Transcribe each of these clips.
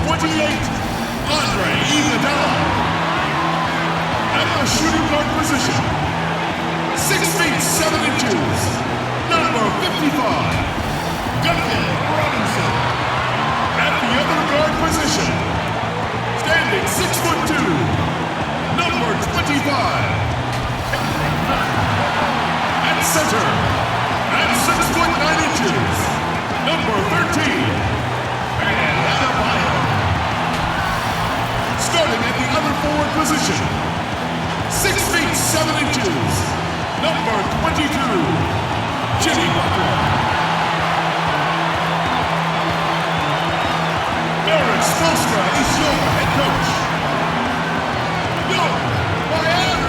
28, Dolla. At the shooting guard position, 6 feet 7 inches, number 55, Duncan Robinson. At the other guard position, standing 6'2", number 25. At center, at 6'9 inches, number 13, and Adebayo. Starting at the other forward position, 6 feet 7 inches, number 22, Jimmy Butler. Eric Spoelstra is your head coach. Yo, Miami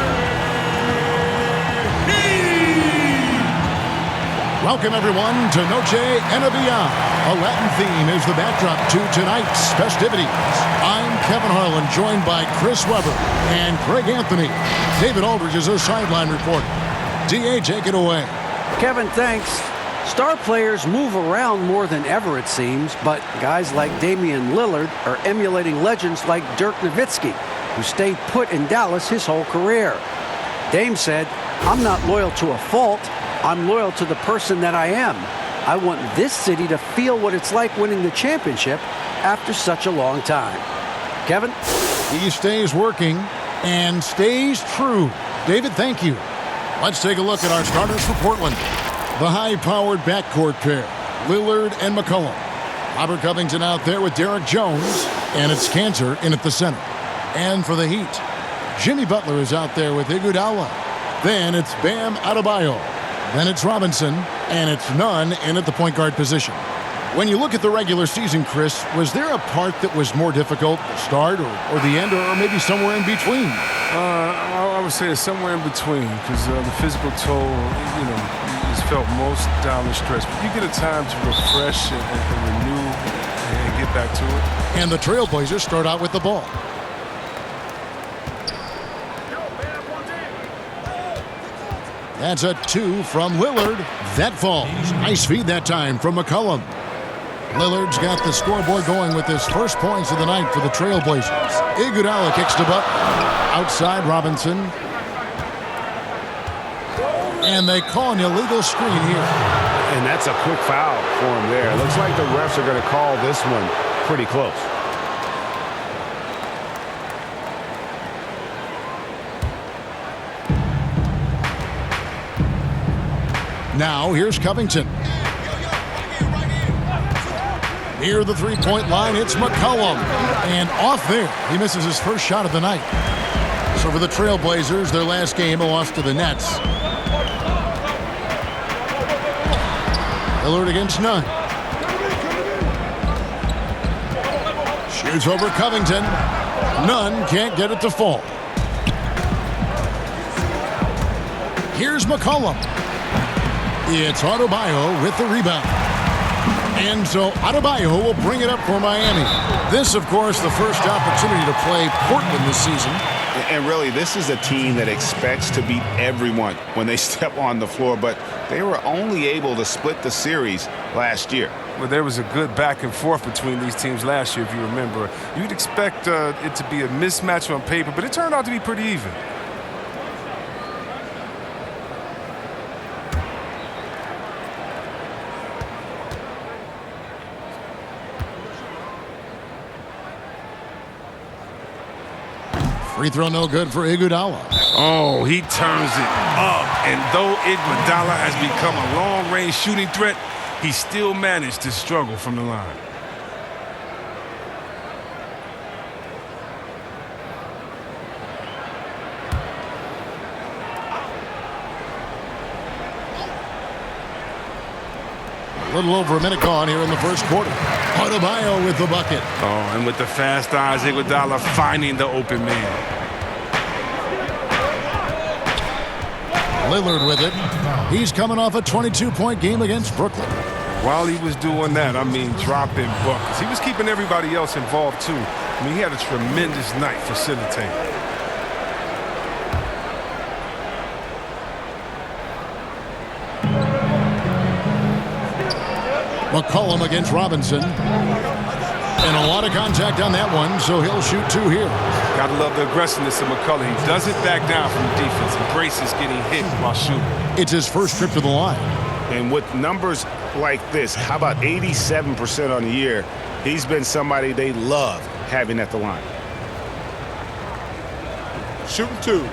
Heat! Welcome everyone to Noche NBA. A Latin theme is the backdrop to tonight's festivities. I'm Kevin Harlan, joined by Chris Webber and Craig Anthony. David Aldridge is a sideline reporter. DA, take it away. Kevin, thanks. Star players move around more than ever, it seems, but guys like Damian Lillard are emulating legends like Dirk Nowitzki, who stayed put in Dallas his whole career. Dame said, "I'm not loyal to a fault. I'm loyal to the person that I am. I want this city to feel what it's like winning the championship after such a long time." Kevin? He stays working and stays true. David, thank you. Let's take a look at our starters for Portland. The high-powered backcourt pair, Lillard and McCollum. Robert Covington out there with Derek Jones, and it's Cantor in at the center. And for the Heat, Jimmy Butler is out there with Dolla. Then it's Bam Adebayo. Then it's Robinson, and it's Nunn in at the point guard position. When you look at the regular season, Chris, was there a part that was more difficult, the start or the end, or maybe somewhere in between? I would say it's somewhere in between, because the physical toll, is felt most down the stretch. But you get a time to refresh and renew and get back to it. And the Trailblazers start out with the ball. That's a 2 from Lillard. That falls. Nice feed that time from McCollum. Lillard's got the scoreboard going with his first points of the night for the Trailblazers. Dolla kicks to Butler. Outside Robinson. And they call an illegal screen here. And that's a quick foul for him there. Looks like the refs are going to call this one pretty close. Now here's Covington. Near the three-point line, it's McCollum. And off there, he misses his first shot of the night. So for the Trailblazers, their last game, a loss to the Nets. Lillard against Nunn. Shoots over Covington. Nunn can't get it to fall. Here's McCollum. It's Adebayo with the rebound. And so Adebayo will bring it up for Miami. This, of course, the first opportunity to play Portland this season. And really, this is a team that expects to beat everyone when they step on the floor, but they were only able to split the series last year. Well, there was a good back and forth between these teams last year, if you remember. You'd expect it to be a mismatch on paper, but it turned out to be pretty even. Free throw no good for Dolla. Oh, he turns it up. And though Dolla has become a long-range shooting threat, he still managed to struggle from the line. A little over a minute gone here in the first quarter. Adebayo with the bucket. Oh, and with the fast eyes, Dolla finding the open man. Lillard with it. He's coming off a 22-point game against Brooklyn. While he was doing that, dropping buckets. He was keeping everybody else involved, too. He had a tremendous night facilitating. McCollum against Robinson. And a lot of contact on that one, so he'll shoot 2 here. Gotta love the aggressiveness of McCullough. He doesn't back down from the defense. Embraces getting hit while shooting. It's his first trip to the line. And with numbers like this, how about 87% on the year? He's been somebody they love having at the line. Shooting 2.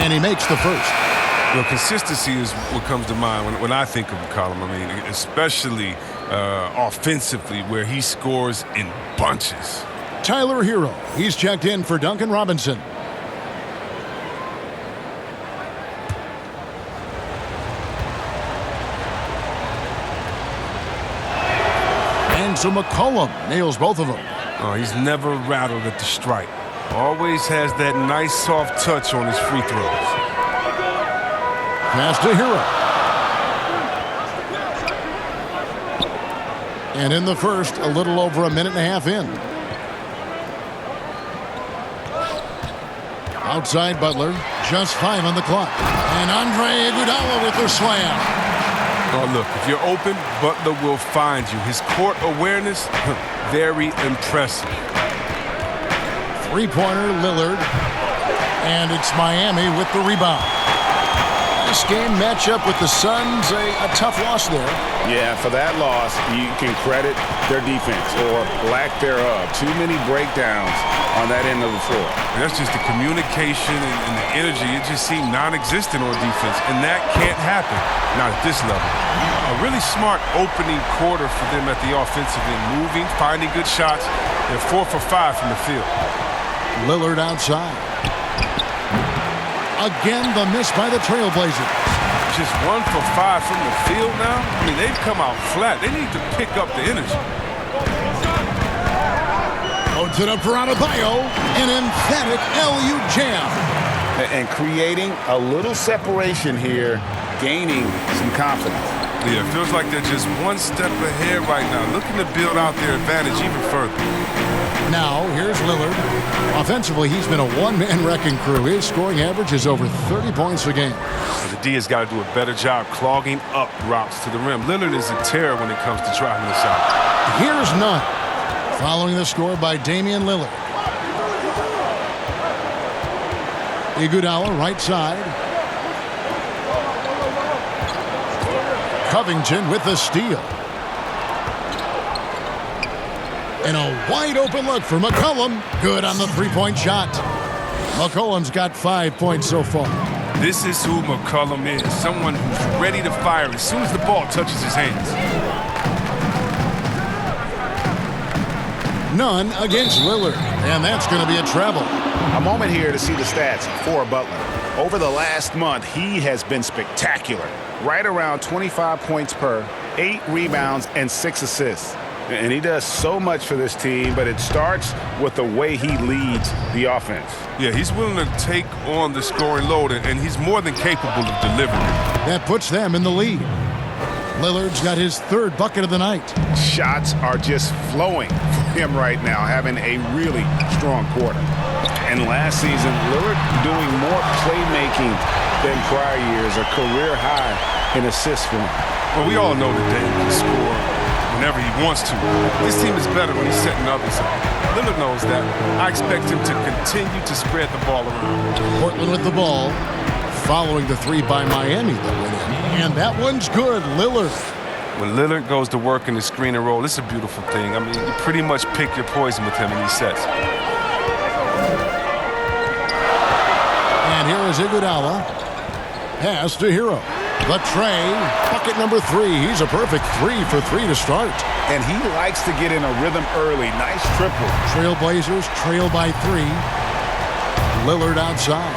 And he makes the first. Well, consistency is what comes to mind when I think of McCollum. I mean, especially offensively, where he scores in bunches. Tyler Hero. He's checked in for Duncan Robinson. And so McCollum nails both of them. Oh, he's never rattled at the stripe. Always has that nice soft touch on his free throws. Pass to Hero. And in the first, a little over a minute and a half in. Outside Butler, just 5 on the clock. And Andre Iguodala with the slam. Oh, look, if you're open, Butler will find you. His court awareness, very impressive. Three-pointer, Lillard. And it's Miami with the rebound. This game matchup with the Suns, a tough loss there. Yeah, for that loss, you can credit their defense or lack thereof. Too many breakdowns on that end of the floor. And that's just the communication and the energy. It just seemed non-existent on defense, and that can't happen, not at this level. A really smart opening quarter for them at the offensive end, moving, finding good shots. They're 4 for 5 from the field. Lillard outside. Again, the miss by the Trailblazers. Just 1 for 5 from the field now? I mean, they've come out flat. They need to pick up the energy. Loads it up for Adebayo. An emphatic LU jam. And creating a little separation here, gaining some confidence. Yeah, it feels like they're just one step ahead right now, looking to build out their advantage even further. Now, here's Lillard. Offensively, he's been a one-man wrecking crew. His scoring average is over 30 points a game. The D has got to do a better job clogging up routes to the rim. Lillard is a terror when it comes to driving the shot. Here's none. Following the score by Damian Lillard. Iguodala, right side. Covington with the steal. And a wide-open look for McCollum. Good on the three-point shot. McCollum's got 5 points so far. This is who McCollum is, someone who's ready to fire as soon as the ball touches his hands. None against Lillard, and that's going to be a travel. A moment here to see the stats for Butler. Over the last month, he has been spectacular. Right around 25 points per, 8 rebounds, and 6 assists. And he does so much for this team, but it starts with the way he leads the offense. Yeah, he's willing to take on the scoring load, and he's more than capable of delivering. That puts them in the lead. Lillard's got his 3rd bucket of the night. Shots are just flowing for him right now, having a really strong quarter. And last season, Lillard doing more playmaking than prior years, a career high in assists for him. Well, we all know that Dame can score whenever he wants to. This team is better when he's setting others up. Lillard knows that. I expect him to continue to spread the ball around. Portland with the ball, following the 3 by Miami that went in. And that one's good, Lillard. When Lillard goes to work in the screen and roll, it's a beautiful thing. I mean, you pretty much pick your poison with him in these sets. And here is Iguodala. Pass to Hero. The tray, bucket number 3. He's a perfect 3 for 3 to start. And he likes to get in a rhythm early. Nice triple. Trailblazers trail by 3. Lillard outside.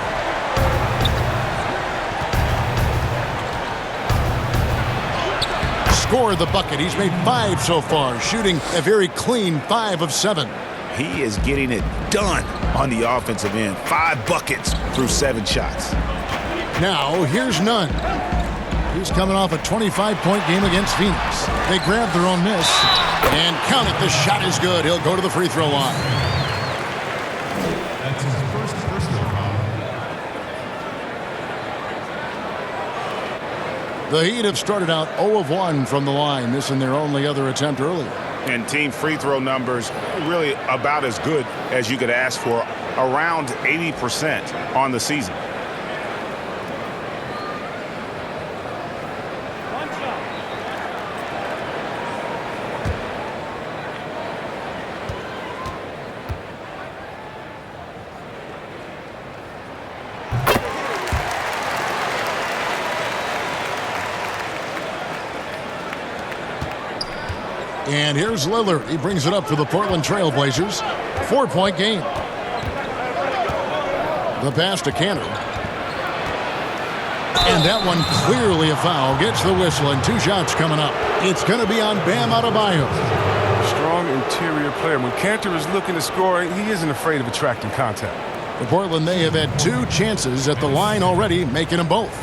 Scored the bucket. He's made 5 so far, shooting a very clean 5 of 7. He is getting it done on the offensive end. 5 buckets through 7 shots. Now, here's Nunn. He's coming off a 25-point game against Phoenix. They grab their own miss. And count it, the shot is good. He'll go to the free throw line. That's his first personal foul. The Heat have started out 0 of 1 from the line, missing their only other attempt earlier. And team free throw numbers really about as good as you could ask for, around 80% on the season. And here's Lillard. He brings it up for the Portland Trail Blazers. 4-point game. The pass to Cantor. And that one clearly a foul. Gets the whistle, and 2 shots coming up. It's going to be on Bam Adebayo. Strong interior player. When Cantor is looking to score, he isn't afraid of attracting contact. For Portland, they have had 2 chances at the line already, making them both.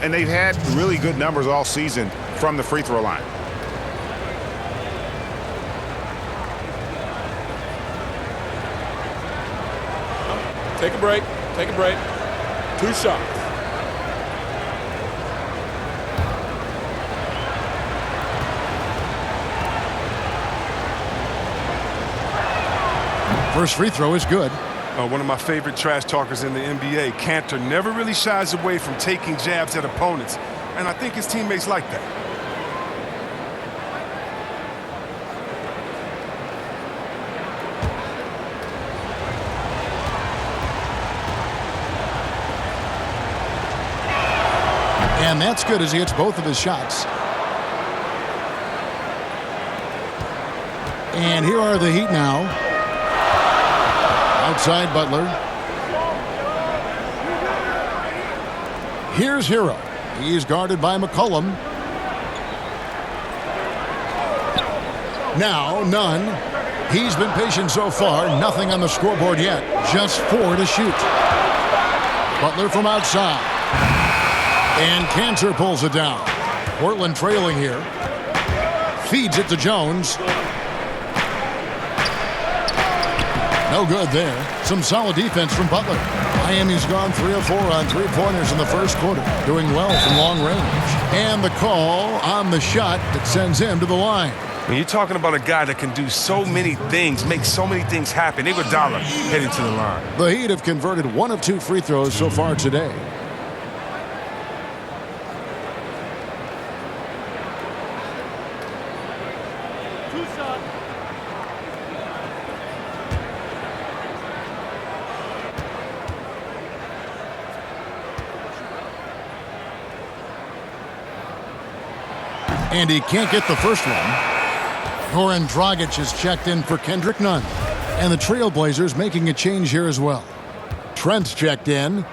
And they've had really good numbers all season from the free throw line. Take a break. Take a break. 2 shots. First free throw is good. One of my favorite trash talkers in the NBA, Cantor, never really shies away from taking jabs at opponents. And I think his teammates like that. And that's good as he hits both of his shots. And here are the Heat now. Outside Butler. Here's Hero. He's guarded by McCollum. Now, Nunn. He's been patient so far. Nothing on the scoreboard yet. Just 4 to shoot. Butler from outside. And Cantor pulls it down. Portland trailing here. Feeds it to Jones. No good there. Some solid defense from Butler. Miami's gone 3 of 4 on 3-pointers in the first quarter. Doing well from long range. And the call on the shot that sends him to the line. When you're talking about a guy that can do so many things, make so many things happen, Dolla heading to the line. The Heat have converted 1 of 2 free throws so far today. And he can't get the first one. Goran Dragic is checked in for Kendrick Nunn. And the Trailblazers making a change here as well. Trent's checked in.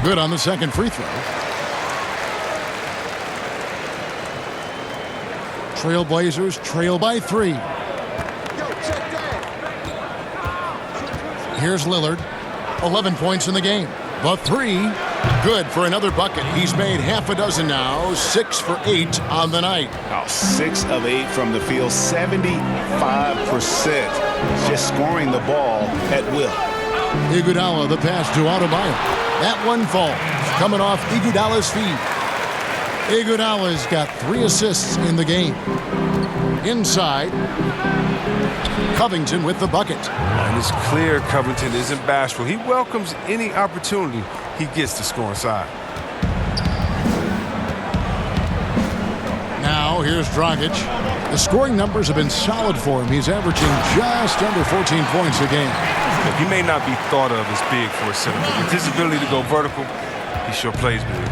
Good on the second free throw. Trailblazers trail by 3. Here's Lillard. 11 points in the game. The 3. Good for another bucket. He's made half a dozen now. 6 for 8 on the night. 6 of 8 from the field. 75%. Just scoring the ball at will. Iguodala, the pass to Adebayo. That one falls. Coming off Iguodala's feet. Iguodala's got 3 assists in the game. Inside. Covington with the bucket. And it's clear Covington isn't bashful. He welcomes any opportunity he gets to score inside. Now here's Dragic. The scoring numbers have been solid for him. He's averaging just under 14 points a game. Look, he may not be thought of as big for a center, but with his ability to go vertical, he sure plays big.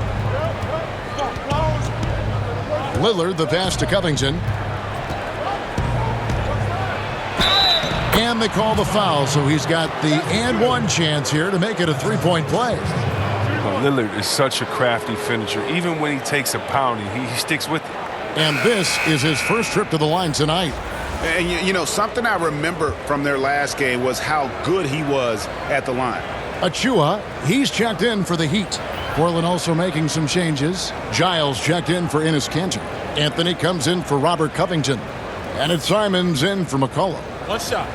Lillard, the pass to Covington. And they call the foul, so he's got the and one chance here to make it a 3-point play. Well, Lillard is such a crafty finisher. Even when he takes a pounding, he sticks with it. And this is his first trip to the line tonight. And you know, something I remember from their last game was how good he was at the line. Achua, he's checked in for the Heat. Portland also making some changes. Giles checked in for Enes Kanter. Anthony comes in for Robert Covington. And it's Simons in for McCollum. 1 shot.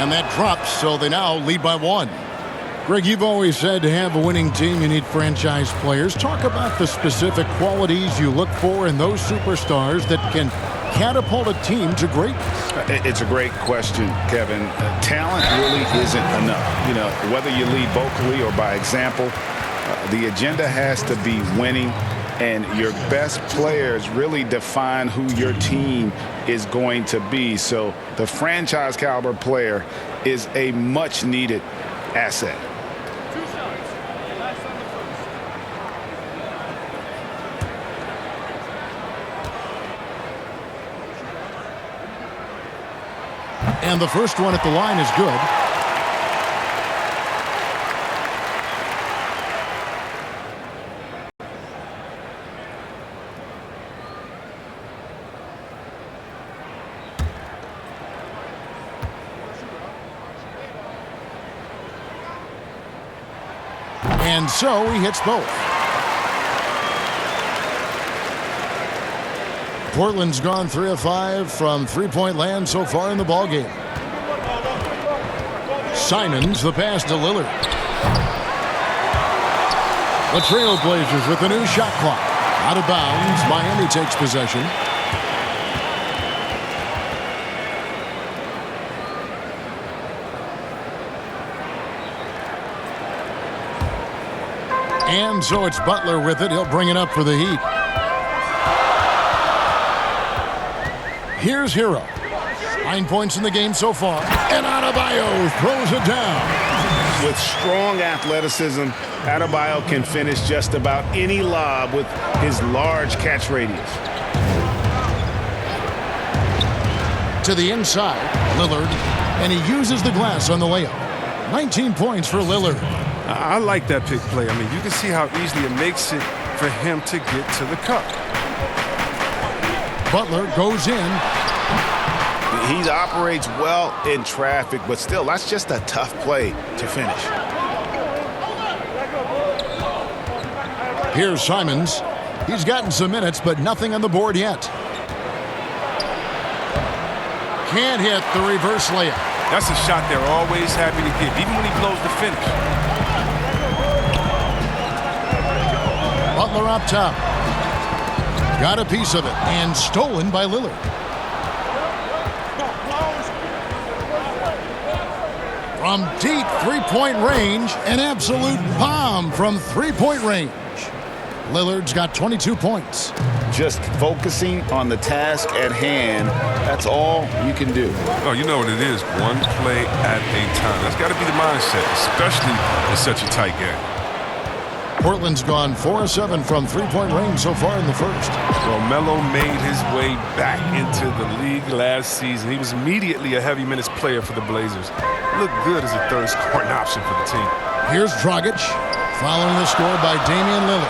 And that drops, so they now lead by 1. Greg, you've always said to have a winning team, you need franchise players. Talk about the specific qualities you look for in those superstars that can catapult a team to greatness. It's a great question, Kevin. Talent really isn't enough. You know, whether you lead vocally or by example, the agenda has to be winning, and your best players really define who your team is going to be. So the franchise caliber player is a much needed asset. And the first one at the line is good. And so he hits both. Portland's gone 3 of 5 from three-point land so far in the ballgame. Simons, the pass to Lillard. The Trailblazers with a new shot clock. Out of bounds, Miami takes possession. And so it's Butler with it. He'll bring it up for the Heat. Here's Hero. 9 points in the game so far. And Adebayo throws it down. With strong athleticism, Adebayo can finish just about any lob with his large catch radius. To the inside, Lillard. And he uses the glass on the layup. 19 points for Lillard. I like that pick play. I mean, you can see how easily it makes it for him to get to the cup. Butler goes in. He operates well in traffic, but still, that's just a tough play to finish. Here's Simons. He's gotten some minutes, but nothing on the board yet. Can't hit the reverse layup. That's a shot they're always happy to give, even when he blows the finish. Butler up top. Got a piece of it, and stolen by Lillard. From deep three-point range, an absolute bomb from three-point range. Lillard's got 22 points. Just focusing on the task at hand, that's all you can do. Oh, you know what it is, one play at a time. That's got to be the mindset, especially in such a tight game. Portland's gone 4 of 7 from three-point range so far in the first. Well, Melo made his way back into the league last season. He was immediately a heavy minutes player for the Blazers. Looked good as a third scoring option for the team. Here's Dragic, following the score by Damian Lillard.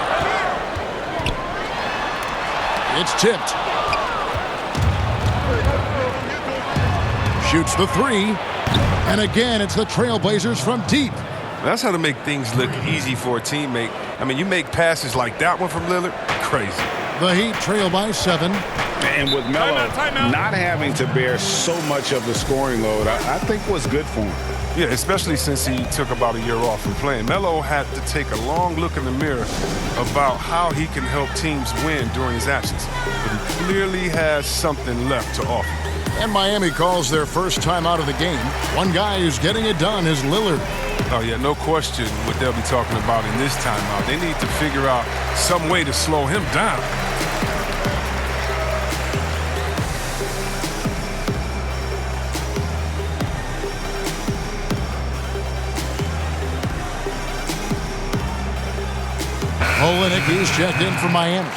It's tipped. Shoots the three. And again, it's the Trailblazers from deep. That's how to make things look easy for a teammate. I mean, you make passes like that one from Lillard, crazy. The Heat trail by 7. And with Melo not having to bear so much of the scoring load, I think was good for him. Yeah, especially since he took about a year off from playing. Melo had to take a long look in the mirror about how he can help teams win during his absence. But he clearly has something left to offer. And Miami calls their first time out of the game. One guy who's getting it done is Lillard. Oh, yeah, no question what they'll be talking about in this timeout. They need to figure out some way to slow him down. Olenek is checked in for Miami.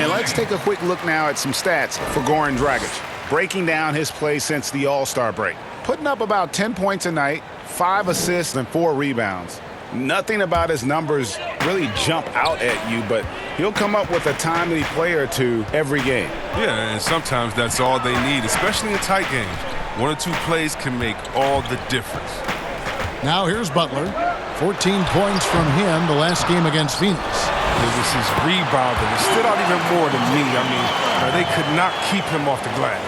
And let's take a quick look now at some stats for Goran Dragic. Breaking down his play since the All-Star break. Putting up about 10 points a night, 5 assists and 4 rebounds. Nothing about his numbers really jump out at you, but he'll come up with a timely play or two every game. Yeah, and sometimes that's all they need, especially in tight games. 1 or 2 plays can make all the difference. Now here's Butler. 14 points from him the last game against Phoenix. It was his rebounding. It stood out even more to me. I mean, they could not keep him off the glass.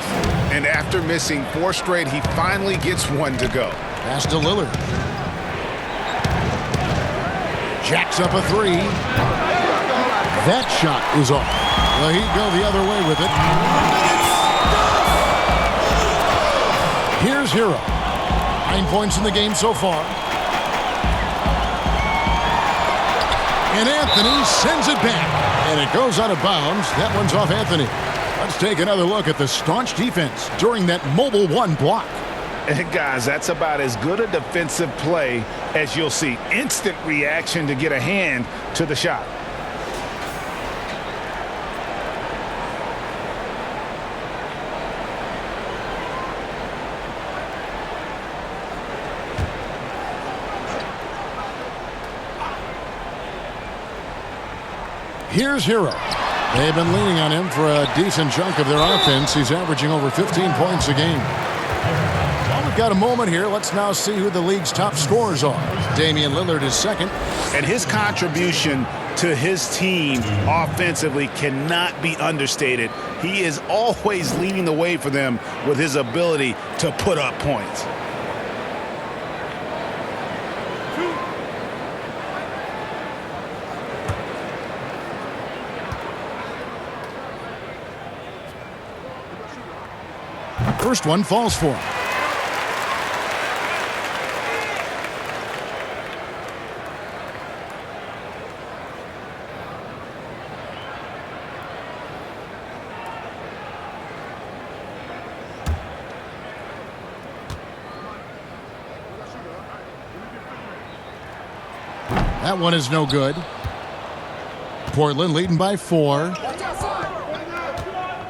And after missing 4 straight, he finally gets one to go. Pass to Lillard. Jacks up a three. That shot is off. The Heat go the other way with it. Here's Hero. 9 points in the game so far. And Anthony sends it back. And it goes out of bounds. That one's off Anthony. Let's take another look at the staunch defense during that mobile one block. And guys, that's about as good a defensive play as you'll see. Instant reaction to get a hand to the shot. Here's Hero. They've been leaning on him for a decent chunk of their offense. He's averaging over 15 points a game. Well, we've got a moment here. Let's now see who the league's top scorers are. Damian Lillard is second. And his contribution to his team offensively cannot be understated. He is always leading the way for them with his ability to put up points. First one falls for him. That one is no good. Portland leading by 4.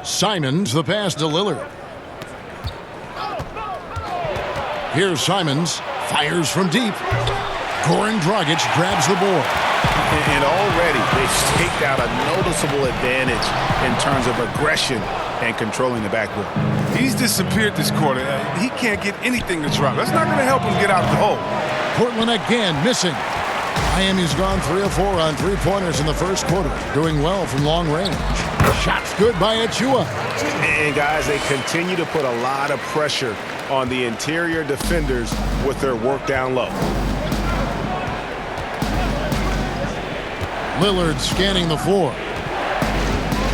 Simons, the pass to Lillard. Here's Simons, fires from deep. Goran Dragic grabs the board. And already they've staked out a noticeable advantage in terms of aggression and controlling the backboard. He's disappeared this quarter. He can't get anything to drop. That's not going to help him get out of the hole. Portland again missing. Miami's gone 3 of 4 on three-pointers in the first quarter, doing well from long range. Shots good by Achua. And guys, they continue to put a lot of pressure on the interior defenders with their work down low. Lillard scanning the floor.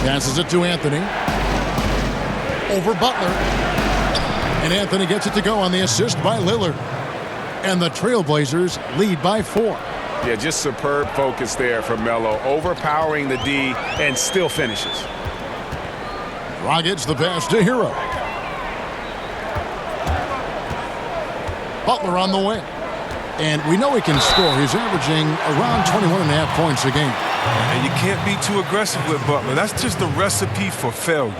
Passes it to Anthony. Over Butler. And Anthony gets it to go on the assist by Lillard. And the Trailblazers lead by 4. Yeah, just superb focus there from Melo, overpowering the D and still finishes. Dragic the pass to Hero. Butler on the wing. And we know he can score. He's averaging around 21.5 points a game. And you can't be too aggressive with Butler. That's just a recipe for failure.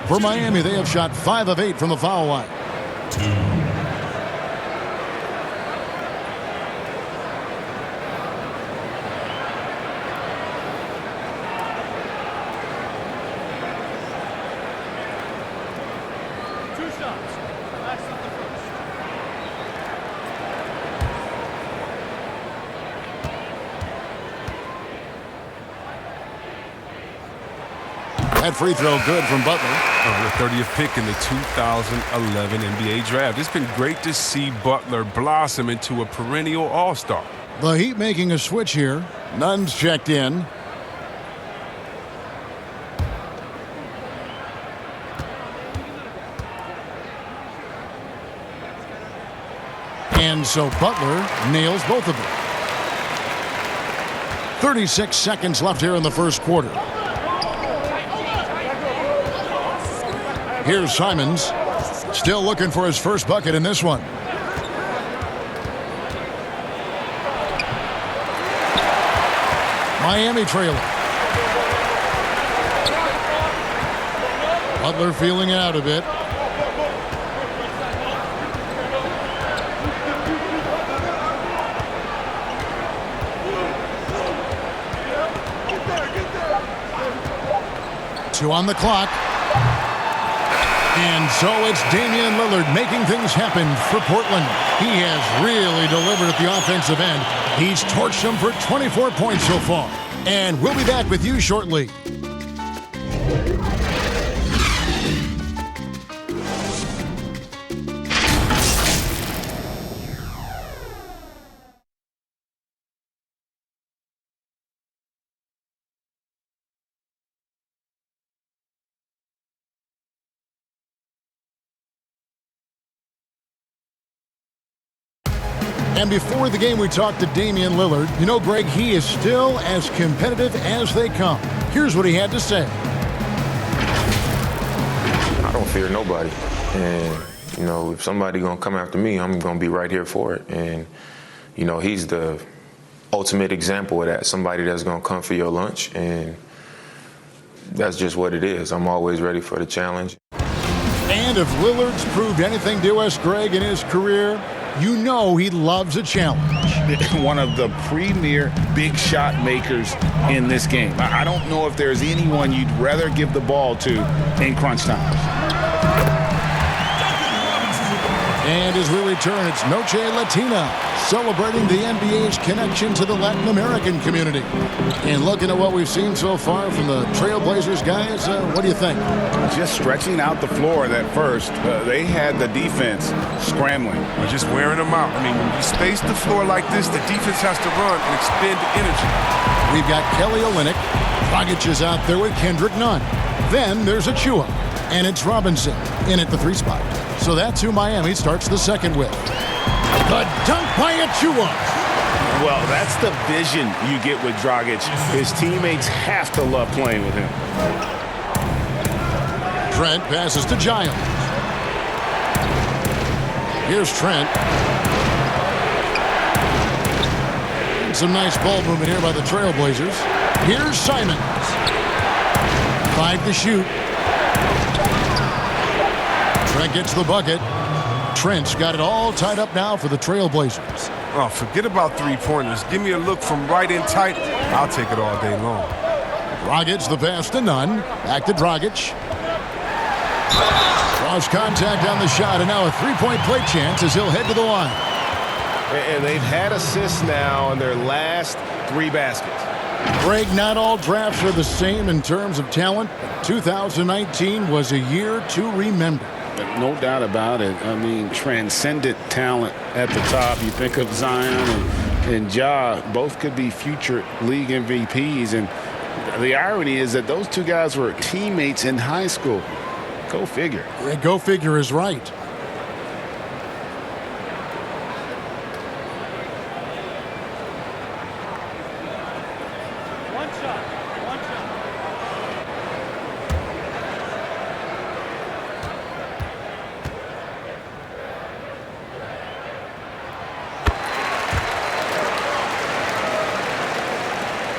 For Miami, they have shot 5 of 8 from the foul line. That free throw good from Butler. The 30th pick in the 2011 NBA draft. It's been great to see Butler blossom into a perennial all-star. The Heat making a switch here. Nunn's checked in. And so Butler nails both of them. 36 seconds left here in the first quarter. Here's Simons, still looking for his first bucket in this one. Miami trailing. Butler feeling it out a bit. Two on the clock. And so it's Damian Lillard making things happen for Portland. He has really delivered at the offensive end. He's torched them for 24 points so far. And we'll be back with you shortly. And before the game, we talked to Damian Lillard. You know, Greg, he is still as competitive as they come. Here's what he had to say. I don't fear nobody. And, you know, if somebody going to come after me, I'm going to be right here for it. And, you know, he's the ultimate example of that, somebody that's going to come for your lunch. And that's just what it is. I'm always ready for the challenge. And if Lillard's proved anything to us, Greg, in his career, you know he loves a challenge. One of the premier big shot makers in this game. I don't know if there's anyone you'd rather give the ball to in crunch time. And as we return, it's Noche Latina, celebrating the NBA's connection to the Latin American community. And looking at what we've seen so far from the Trailblazers guys, what do you think? Just stretching out the floor at first. They had the defense scrambling. Or just wearing them out. I mean, when you space the floor like this, the defense has to run and expend energy. We've got Kelly Olynyk. Dragic is out there with Kendrick Nunn. Then there's Achua. And it's Robinson in at the 3 spot. So that's who Miami starts the second with. The dunk by Achua. Well, that's the vision you get with Dragic. His teammates have to love playing with him. Trent passes to Giles. Here's Trent. Some nice ball movement here by the Trailblazers. Here's Simons. 5 to shoot. Trent gets the bucket. Trent's got it all tied up now for the Trailblazers. Oh, forget about three-pointers. Give me a look from right in tight. I'll take it all day long. Dragic the pass to Nunn. Back to Dragic. Cross contact on the shot, and now a three-point play chance as he'll head to the line. And they've had assists now in their last 3 baskets. Greg, not all drafts are the same in terms of talent. 2019 was a year to remember. No doubt about it. I mean, transcendent talent at the top. You think of Zion and Ja, both could be future league MVPs. And the irony is that those 2 guys were teammates in high school. Go figure. Go figure is right.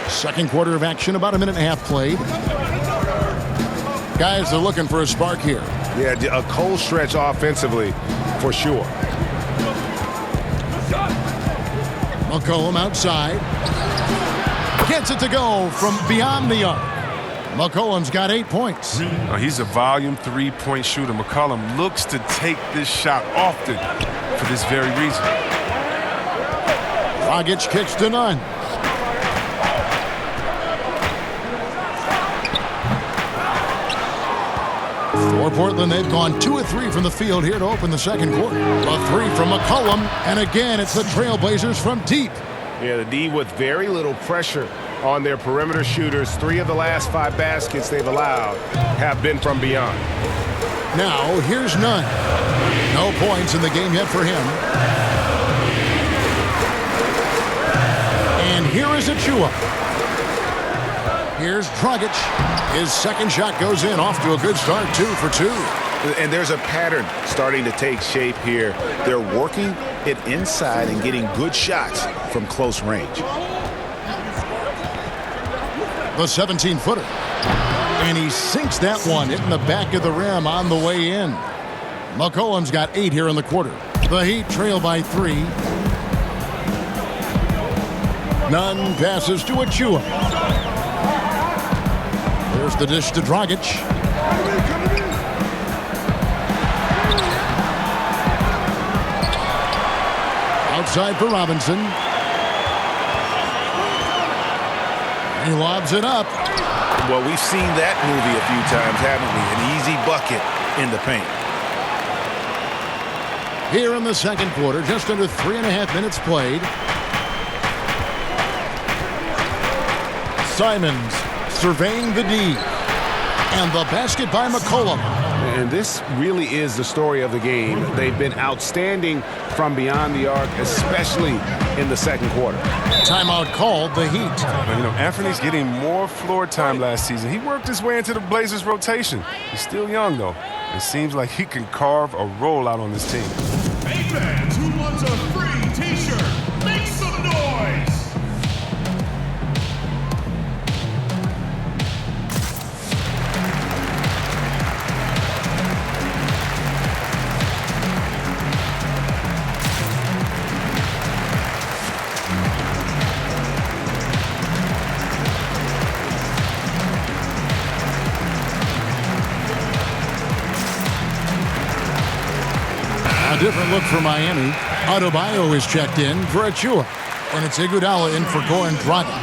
Second quarter of action, about a minute and a half played. Guys are looking for a spark here. Yeah, a cold stretch offensively for sure. McCollum outside. Gets it to go from beyond the arc. McCollum's got 8 points. He's a volume 3-point shooter. McCollum looks to take this shot often for this very reason. Dragic kicks to Nunn. For Portland, they've gone 2 of 3 from the field here to open the second quarter. A 3 from McCollum, and again, it's the Trailblazers from deep. Yeah, the D with very little pressure on their perimeter shooters. 3 of the last 5 baskets they've allowed have been from beyond. Now, here's Nunn. No points in the game yet for him. And here is Achua. Here's Dragic. His second shot goes in, off to a good start, 2 for 2. And there's a pattern starting to take shape here. They're working it inside and getting good shots from close range. The 17-footer. And he sinks that one, hitting the back of the rim on the way in. McCollum's got 8 here in the quarter. The Heat trail by 3. Nunn passes to Achua. There's the dish to Dragic. Outside for Robinson. He lobs it up. Well, we've seen that movie a few times, haven't we? An easy bucket in the paint. Here in the second quarter, just under 3.5 minutes played. Simons surveying the D. And the basket by McCollum. And this really is the story of the game. They've been outstanding from beyond the arc, especially in the second quarter. Timeout called, the Heat. You know, Anthony's getting more floor time last season. He worked his way into the Blazers' rotation. He's still young, though. It seems like he can carve a role out on this team. Hey fans who wants a free t-shirt, make some noise! A different look for Miami. Adebayo is checked in for Achua. And it's Iguodala in for Goran Dragic.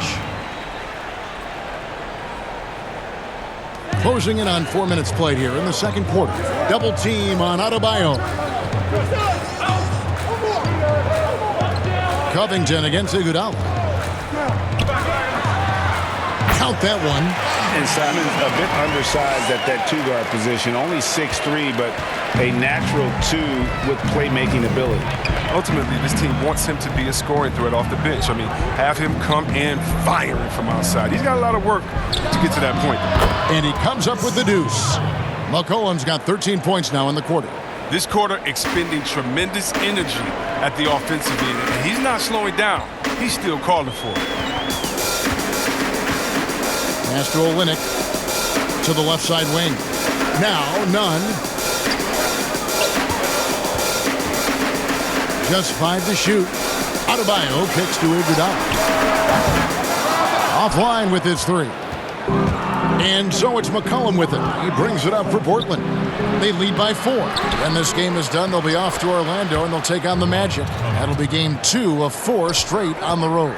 Closing in on 4 minutes played here in the second quarter. Double team on Adebayo. Covington against Iguodala. Count that one. And Simon's a bit undersized at that two-guard position. Only 6'3", but a natural 2 with playmaking ability. Ultimately, this team wants him to be a scoring threat off the bench. I mean, have him come in firing from outside. He's got a lot of work to get to that point. And he comes up with the deuce. McCollum's got 13 points now in the quarter. This quarter expending tremendous energy at the offensive end. And he's not slowing down. He's still calling for it. Pass to Olynyk to the left side wing. Now, Nunn. Just 5 to shoot. Adebayo kicks to Iguodala. Offline with his 3. And so it's McCollum with it. He brings it up for Portland. They lead by 4. When this game is done, they'll be off to Orlando and they'll take on the Magic. That'll be game 2 of 4 straight on the road.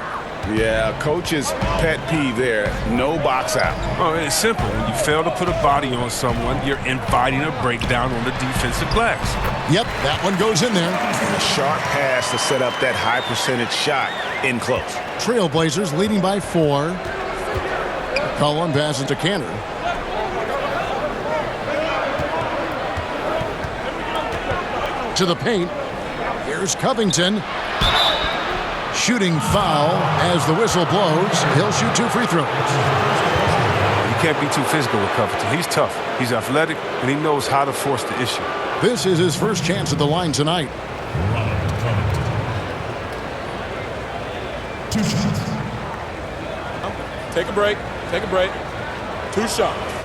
Yeah, coach's pet peeve there, no box out. Oh, it's simple. When you fail to put a body on someone, you're inviting a breakdown on the defensive glass. Yep, that one goes in there. And a sharp pass to set up that high percentage shot in close. Trailblazers leading by 4. Cullen passes to Cantor. To the paint. Here's Covington. Shooting foul as the whistle blows. He'll shoot 2 free throws. You can't be too physical with Covington. He's tough. He's athletic, and he knows how to force the issue. This is his first chance at the line tonight. 2 shots. Take a break. Take a break. 2 shots.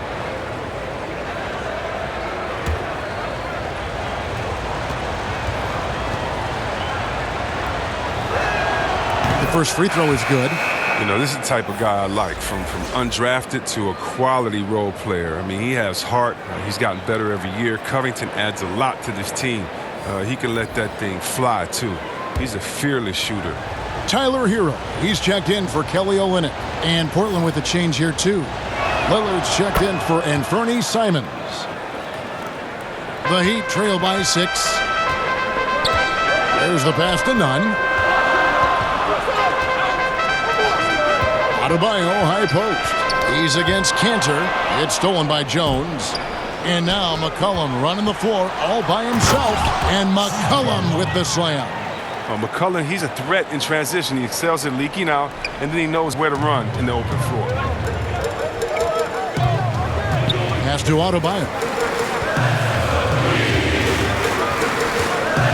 First free throw is good. You know, this is the type of guy I like, from undrafted to a quality role player. I mean, he has heart. He's gotten better every year. Covington adds a lot to this team. He can let that thing fly, too. He's a fearless shooter. Tyler Hero. He's checked in for Kelly Olynyk. And Portland with a change here, too. Lillard's checked in for Anthony Simons. The Heat trail by 6. There's the pass to Nunn. Adebayo, high post. He's against Cantor. It's stolen by Jones. And now McCollum running the floor all by himself. And McCollum with the slam. McCollum, he's a threat in transition. He excels at leaking out, and then he knows where to run in the open floor. Pass to Adebayo.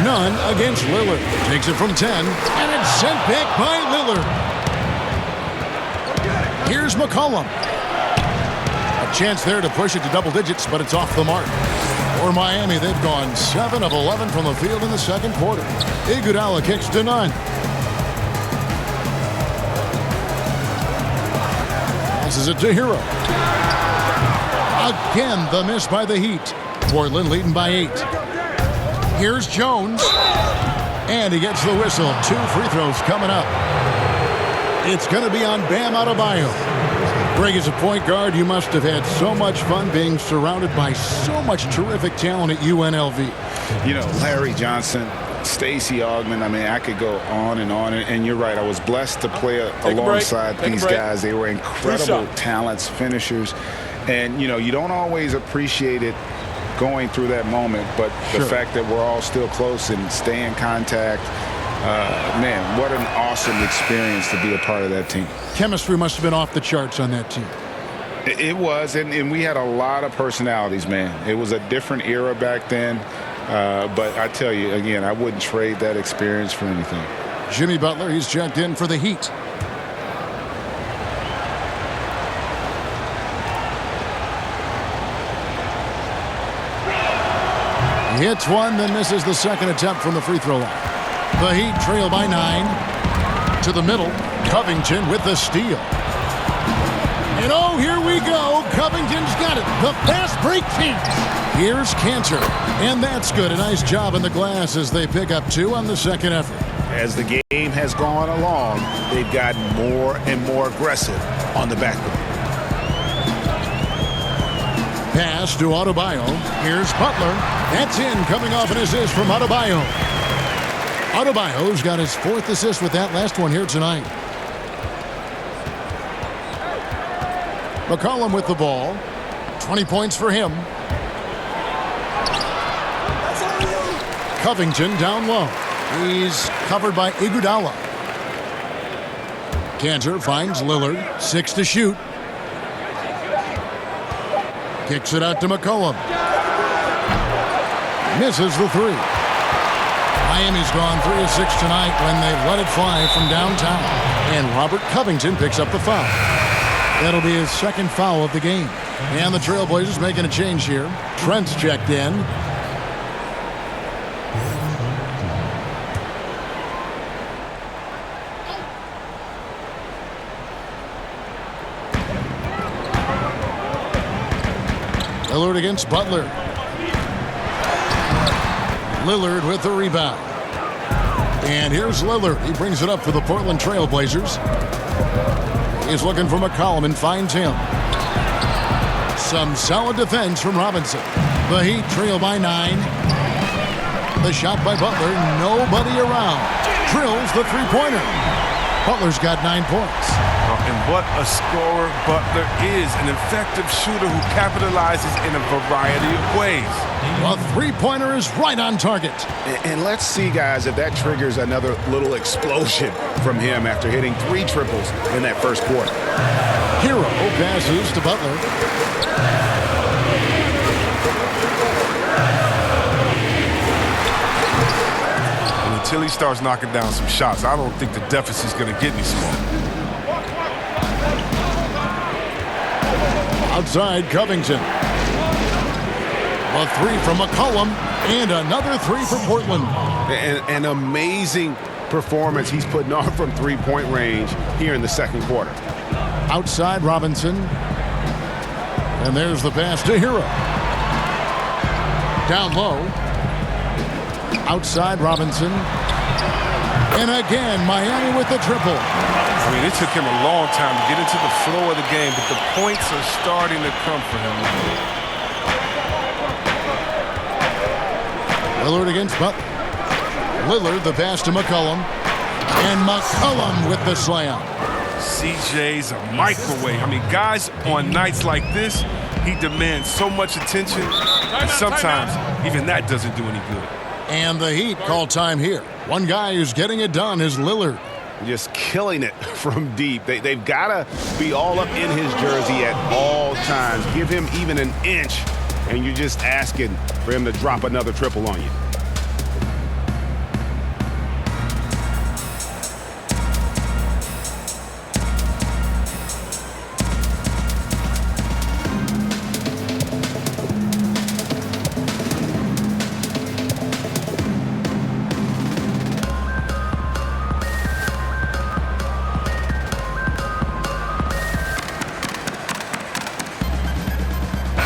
Nunn against Lillard. Takes it from 10. And it's sent back by Lillard. Here's McCollum. A chance there to push it to double digits, but it's off the mark. For Miami, they've gone 7 of 11 from the field in the second quarter. Iguodala kicks to Nunn. Passes it to Hero. Again, the miss by the Heat. Portland leading by 8. Here's Jones. And he gets the whistle. 2 free throws coming up. It's going to be on Bam Adebayo. Greg, as a point guard, you must have had so much fun being surrounded by so much terrific talent at UNLV. You know, Larry Johnson, Stacey Augmon, I mean, I could go on. And you're right, I was blessed to play alongside these guys. They were incredible talents, finishers. And, you know, you don't always appreciate it going through that moment, but the fact that we're all still close and stay in contact, man, what an awesome experience to be a part of that team. Chemistry must have been off the charts on that team. It was, and we had a lot of personalities, man. It was a different era back then, but I tell you, again, I wouldn't trade that experience for anything. Jimmy Butler, he's checked in for the Heat. He hits one, then misses the second attempt from the free throw line. The Heat trail by 9. To the middle, Covington with the steal. And oh, here we go. Covington's got it. The fast break chance. Here's Cantor. And that's good. A nice job in the glass as they pick up 2 on the second effort. As the game has gone along, they've gotten more and more aggressive on the backcourt. Pass to Adebayo. Here's Butler. That's in, coming off an assist from Adebayo. Adebayo's got his 4th assist with that last one here tonight. McCollum with the ball. 20 points for him. Covington down low. He's covered by Dolla. Cantor finds Lillard. 6 to shoot. Kicks it out to McCollum. Misses the 3. Miami's gone 3 of 6 tonight when they've let it fly from downtown. And Robert Covington picks up the foul. That'll be his 2nd foul of the game. And the Trailblazers making a change here. Trent's checked in. Lillard against Butler. Lillard with the rebound. And here's Lillard. He brings it up for the Portland Trailblazers. He's looking for McCollum and finds him. Some solid defense from Robinson. The Heat trail by 9. The shot by Butler. Nobody around. Drills the three-pointer. Butler's got 9 points. And what a scorer Butler is. An effective shooter who capitalizes in a variety of ways. A three-pointer is right on target. And let's see, guys, if that triggers another little explosion from him after hitting 3 triples in that first quarter. Hero passes to Butler. And until he starts knocking down some shots, I don't think the deficit's going to get any smaller. Outside, Covington. A 3 from McCollum, and another 3 for Portland. An amazing performance he's putting on from three-point range here in the second quarter. Outside, Robinson. And there's the pass to Hero. Down low. Outside, Robinson. And again, Miami with the triple. I mean, it took him a long time to get into the flow of the game, but the points are starting to come for him. Lillard against Butler. Lillard, the pass to McCollum. And McCollum with the slam. CJ's a microwave. I mean, guys on nights like this, he demands so much attention, and sometimes even that doesn't do any good. And the Heat call time here. One guy who's getting it done is Lillard. Just killing it from deep. They've got to be all up in his jersey at all times. Give him even an inch, and you're just asking for him to drop another triple on you.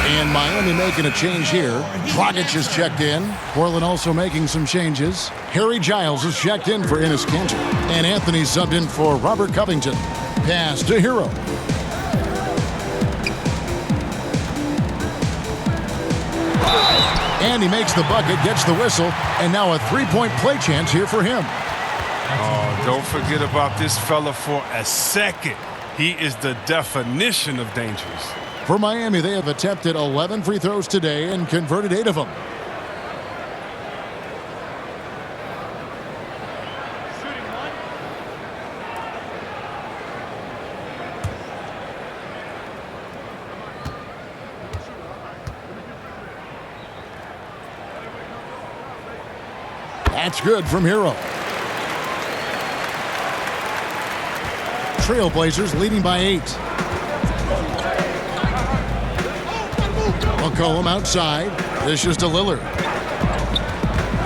And Miami making a change here. Dragic is checked in. Portland also making some changes. Harry Giles is checked in for Enes Kanter. And Anthony subbed in for Robert Covington. Pass to Hero. And he makes the bucket, gets the whistle, and now a three-point play chance here for him. Oh, don't forget about this fella for a second. He is the definition of dangerous. For Miami, they have attempted 11 free throws today and converted 8 of them. That's good from Hero. Trailblazers leading by 8. McCollum outside. This is to Lillard.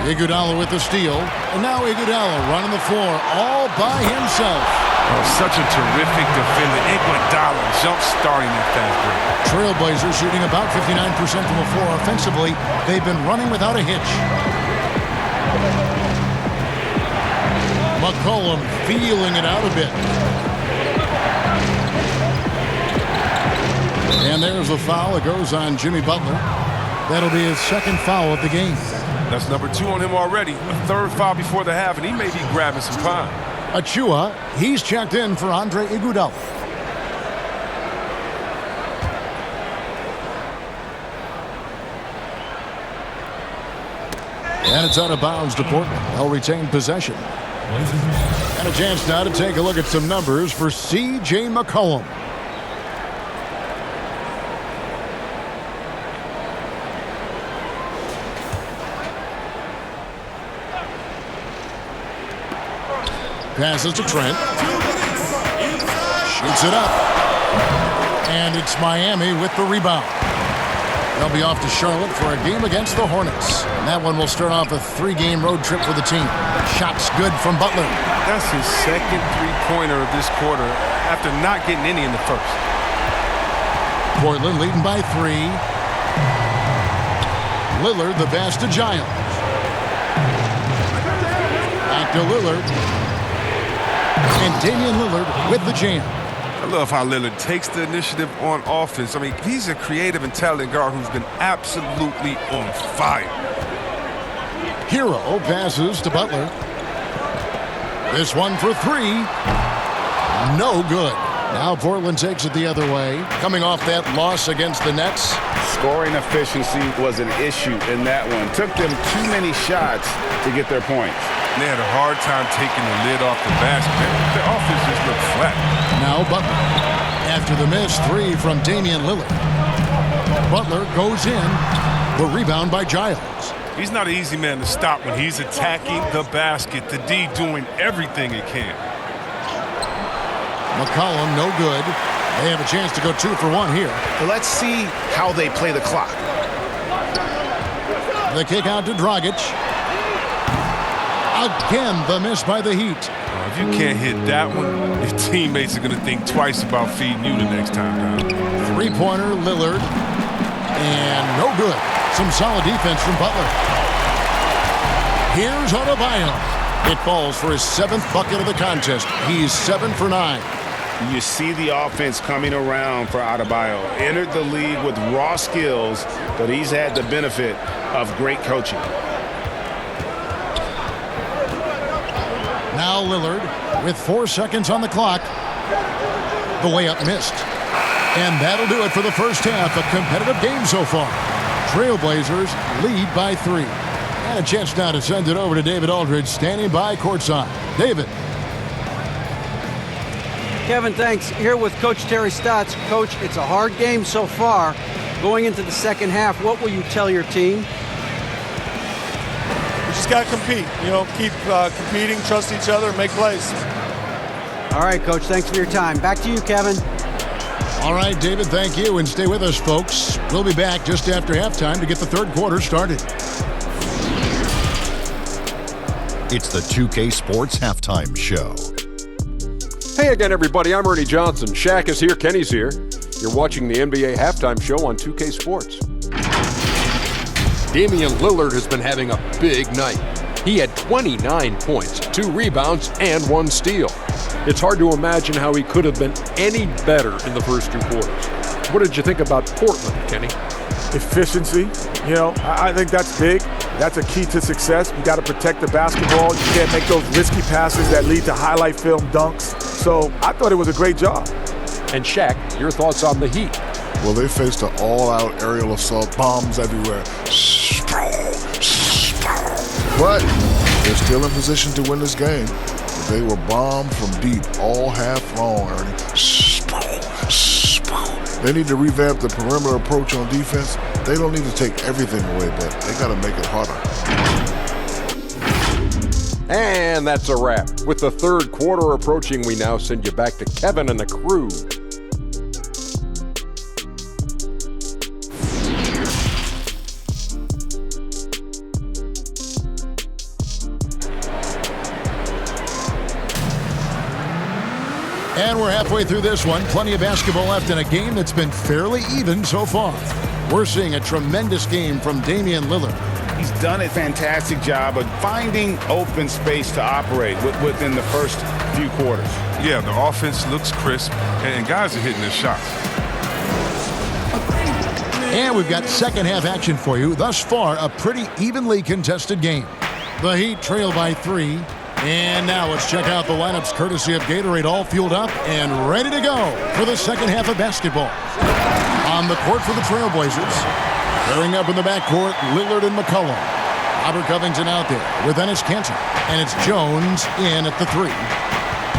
Iguodala with the steal. And now Iguodala running the floor all by himself. Oh, such a terrific defender. Iguodala jump-starting that fast break. Trailblazers shooting about 59% from the floor offensively. They've been running without a hitch. McCollum feeling it out a bit. And there's the foul. It goes on Jimmy Butler. That'll be his second foul of the game. That's number 2 on him already. A third foul before the half, and he may be grabbing some time. Achua, he's checked in for Andre Iguodala. And it's out of bounds to Portland. They'll retain possession. And a chance now to take a look at some numbers for C.J. McCollum. Passes to Trent. Shoots it up. And it's Miami with the rebound. They'll be off to Charlotte for a game against the Hornets. And that one will start off a 3-game road trip for the team. Shots good from Butler. That's his second three-pointer of this quarter after not getting any in the first. Portland leading by 3. Lillard the pass to Giles. Back to Lillard. And Damian Lillard with the jam. I love how Lillard takes the initiative on offense. I mean, he's a creative and talented guard who's been absolutely on fire. Hero passes to Butler. This one for 3. No good. Now Portland takes it the other way. Coming off that loss against the Nets. Scoring efficiency was an issue in that one. Took them too many shots to get their points. They had a hard time taking the lid off the basket. The offense just looked flat. Now Butler. After the missed 3 from Damian Lillard. Butler goes in. The rebound by Giles. He's not an easy man to stop when he's attacking the basket. The D doing everything it can. McCollum, no good. They have a chance to go 2 for 1 here. Let's see how they play the clock. The kick out to Dragic. Again, the miss by the Heat. If you can't hit that one, your teammates are going to think twice about feeding you the next time down. 3-pointer, Lillard. And no good. Some solid defense from Butler. Here's Adebayo. It falls for his 7th bucket of the contest. He's 7 for 9. You see the offense coming around for Adebayo. Entered the league with raw skills, but he's had the benefit of great coaching. Now Lillard with 4 seconds on the clock. The layup missed. And that'll do it for the first half. A competitive game so far. Trailblazers lead by 3. And a chance now to send it over to David Aldridge, standing by courtside. David. Kevin, thanks. Here with Coach Terry Stotts. Coach, it's a hard game so far. Going into the second half, what will you tell your team? We just got to compete. You know, keep competing, trust each other, make plays. All right, Coach, thanks for your time. Back to you, Kevin. All right, David, thank you. And stay with us, folks. We'll be back just after halftime to get the third quarter started. It's the 2K Sports Halftime Show. Hey again, everybody. I'm Ernie Johnson. Shaq is here. Kenny's here. You're watching the NBA Halftime Show on 2K Sports. Damian Lillard has been having a big night. He had 29 points, 2 rebounds, and 1 steal. It's hard to imagine how he could have been any better in the first 2 quarters. What did you think about Portland, Kenny? Efficiency. You know, I think that's big. That's a key to success. You got to protect the basketball. You can't make those risky passes that lead to highlight film dunks. So I thought it was a great job. And Shaq, your thoughts on the Heat? Well, they faced an all-out aerial assault, bombs everywhere. But they're still in position to win this game. They were bombed from deep all half long, Ernie. They need to revamp the perimeter approach on defense. They don't need to take everything away, but they got to make it harder. And that's a wrap. With the third quarter approaching, we now send you back to Kevin and the crew. And we're halfway through this one. Plenty of basketball left in a game that's been fairly even so far. We're seeing a tremendous game from Damian Lillard. He's done a fantastic job of finding open space to operate within the first few quarters. Yeah, the offense looks crisp, and guys are hitting their shots. And we've got second half action for you. Thus far, a pretty evenly contested game. The Heat trail by 3. And now let's check out the lineups courtesy of Gatorade, all fueled up and ready to go for the second half of basketball. On the court for the Trailblazers. Pairing up in the backcourt, Lillard and McCollum. Robert Covington out there with Enes Kanter. And it's Jones in at the 3.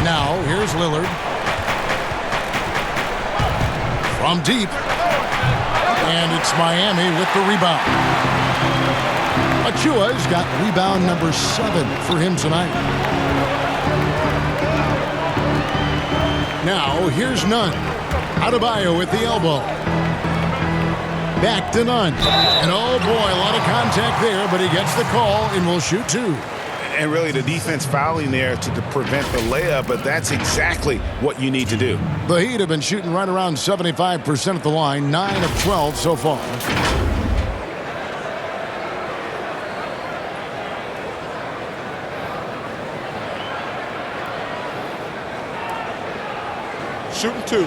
Now, here's Lillard. From deep. And it's Miami with the rebound. Achua's got rebound number 7 for him tonight. Now, here's Nunn. Adebayo with the elbow. Back to Nunn. And oh boy, a lot of contact there, but he gets the call and will shoot 2. And really the defense fouling there to prevent the layup, but that's exactly what you need to do. The Heat have been shooting right around 75% at the line, 9 of 12 so far. Shooting 2.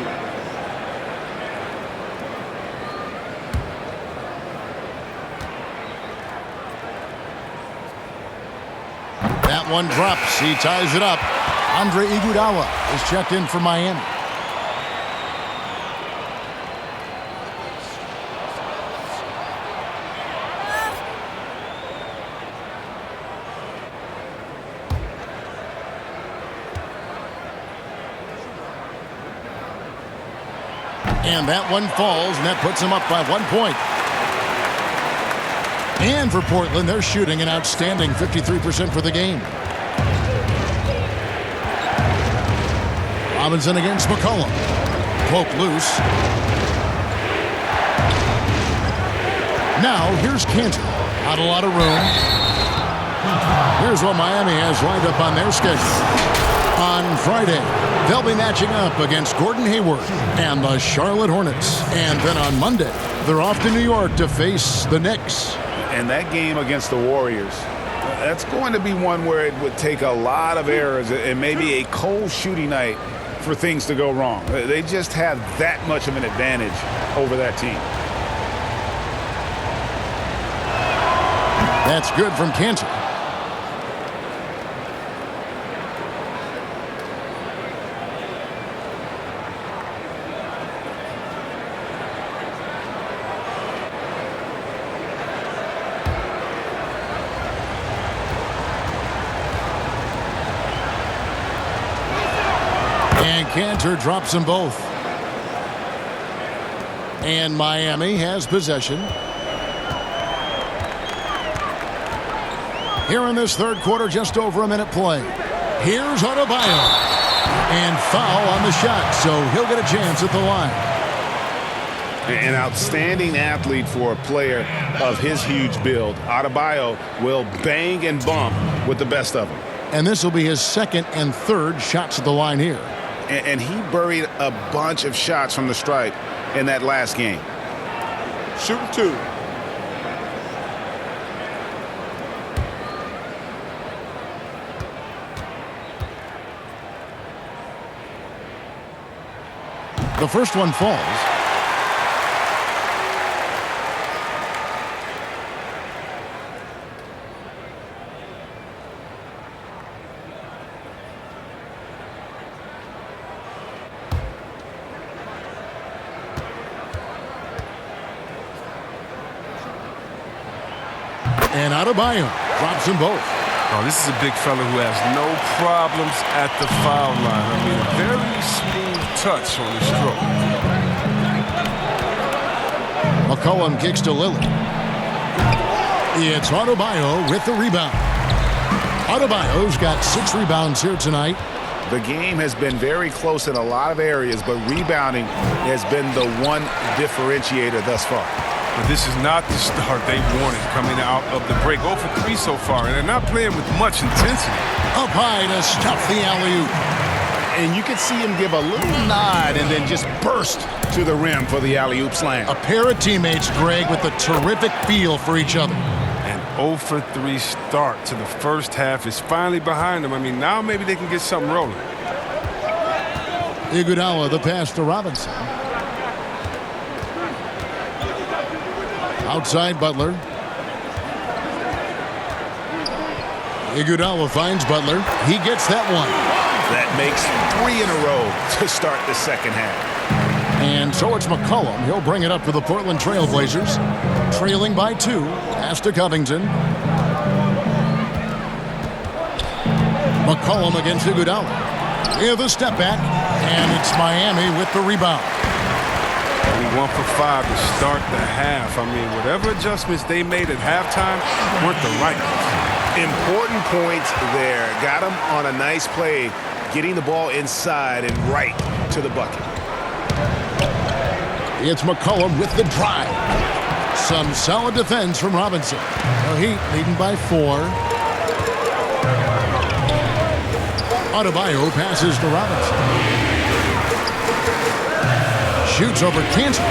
That one drops. He ties it up. Andre Iguodala is checked in for Miami. And that one falls, and that puts them up by 1 point. And for Portland, they're shooting an outstanding 53% for the game. Robinson against McCollum. Poke loose. Now, here's Kanter. Not a lot of room. Here's what Miami has lined up on their schedule. On Friday, they'll be matching up against Gordon Hayward and the Charlotte Hornets. And then on Monday, they're off to New York to face the Knicks. And that game against the Warriors, that's going to be one where it would take a lot of errors and maybe a cold shooting night for things to go wrong. They just have that much of an advantage over that team. That's good from Kanter. And Kanter drops them both. And Miami has possession. Here in this third quarter, just over a minute play. Here's Adebayo. And foul on the shot, so he'll get a chance at the line. An outstanding athlete for a player of his huge build. Adebayo will bang and bump with the best of them. And this will be his second and third shots at the line here. And he buried a bunch of shots from the stripe in that last game. Shooting 2. The first one falls. And Adebayo drops them both. Oh, this is a big fella who has no problems at the foul line. I mean, a very smooth touch on his stroke. McCollum kicks to Lillard. It's Adebayo with the rebound. Adebayo's got 6 rebounds here tonight. The game has been very close in a lot of areas, but rebounding has been the one differentiator thus far. But this is not the start they wanted coming out of the break. 0 for 3 so far, and they're not playing with much intensity. Up high to stuff the alley-oop. And you could see him give a little nod and then just burst to the rim for the alley-oop slam. A pair of teammates, Greg, with a terrific feel for each other. An 0 for 3 start to the first half is finally behind them. I mean, now maybe they can get something rolling. Iguodala, the pass to Robinson. Outside Butler. Iguodala finds Butler. He gets that one. That makes 3 in a row to start the second half. And so it's McCollum. He'll bring it up to the Portland Trail Blazers. Trailing by 2. Pass to Covington. McCollum against Iguodala. With a step back. And it's Miami with the rebound. 1 for 5 to start the half. I mean, whatever adjustments they made at halftime weren't the right ones. Important points there. Got him on a nice play, getting the ball inside and right to the bucket. It's McCollum with the drive. Some solid defense from Robinson. The Heat leading by 4. Adebayo passes to Robinson. Shoots over Cantor.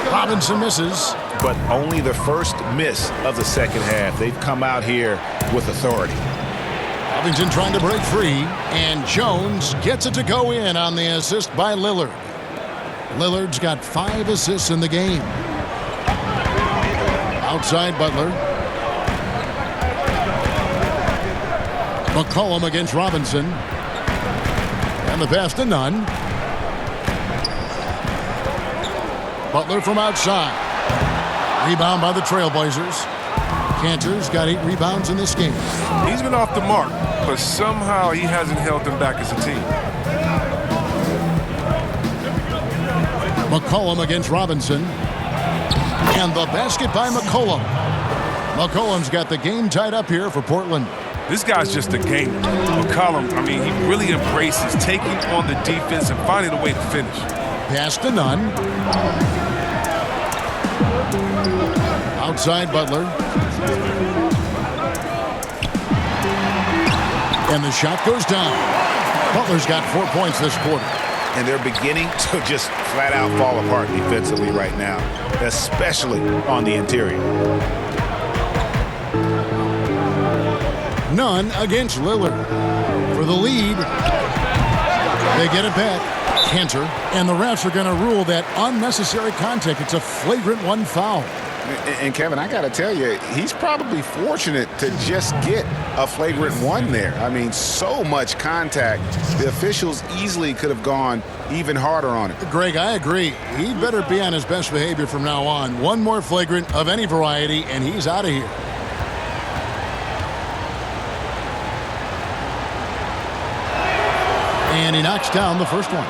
Robinson misses. But only the first miss of the second half. They've come out here with authority. Covington trying to break free. And Jones gets it to go in on the assist by Lillard. Lillard's got 5 assists in the game. Outside Butler. McCollum against Robinson. And the pass to Nunn. Butler from outside. Rebound by the Trailblazers. Cantor's got 8 rebounds in this game. He's been off the mark, but somehow he hasn't held them back as a team. McCollum against Robinson. And the basket by McCollum. McCollum's got the game tied up here for Portland. This guy's just a gamer. McCollum, I mean, he really embraces taking on the defense and finding a way to finish. Pass to Nunn. Outside Butler. And the shot goes down. Butler's got 4 points this quarter. And they're beginning to just flat out fall apart defensively right now, especially on the interior. Nunn against Lillard. For the lead. They get it back. Cantor. And the refs are going to rule that unnecessary contact. It's a flagrant 1 foul. And Kevin, I got to tell you, he's probably fortunate to just get a flagrant 1 there. I mean, so much contact. The officials easily could have gone even harder on it. Greg, I agree. He'd better be on his best behavior from now on. 1 more flagrant of any variety, and he's out of here. And he knocks down the first one.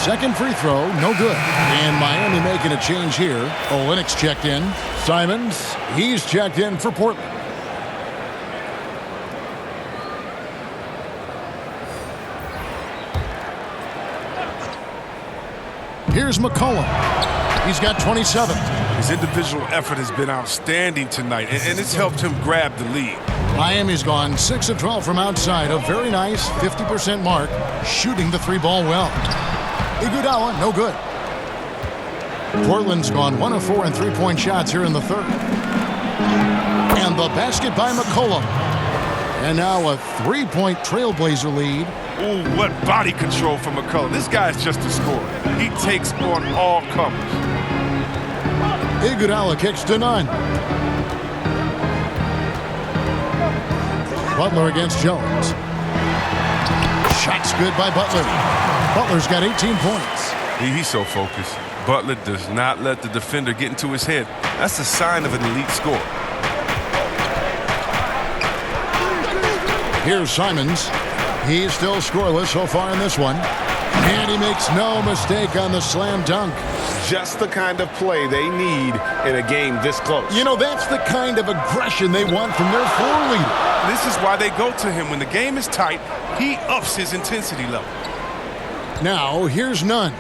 Second free throw, no good. And Miami making a change here. Olynyk's checked in. Simons, he's checked in for Portland. Here's McCollum. He's got 27. His individual effort has been outstanding tonight, and it's helped him grab the lead. Miami's gone 6 of 12 from outside. A very nice 50% mark, shooting the 3-ball well. Iguodala, no good. Portland's gone 1 of 4 in 3-point shots here in the third. And the basket by McCollum. And now a 3-point Trailblazer lead. Ooh, what body control from McCollum. This guy's just a scorer. He takes on all comers. Iguodala kicks to Nunn. Butler against Jones. Shot's good by Butler. Butler's got 18 points. He's so focused. Butler does not let the defender get into his head. That's a sign of an elite scorer. Here's Simons. He's still scoreless so far in this one. And he makes no mistake on the slam dunk. Just the kind of play they need in a game this close. You know, that's the kind of aggression they want from their floor leader. This is why they go to him. When the game is tight, he ups his intensity level. Now, here's Nunn.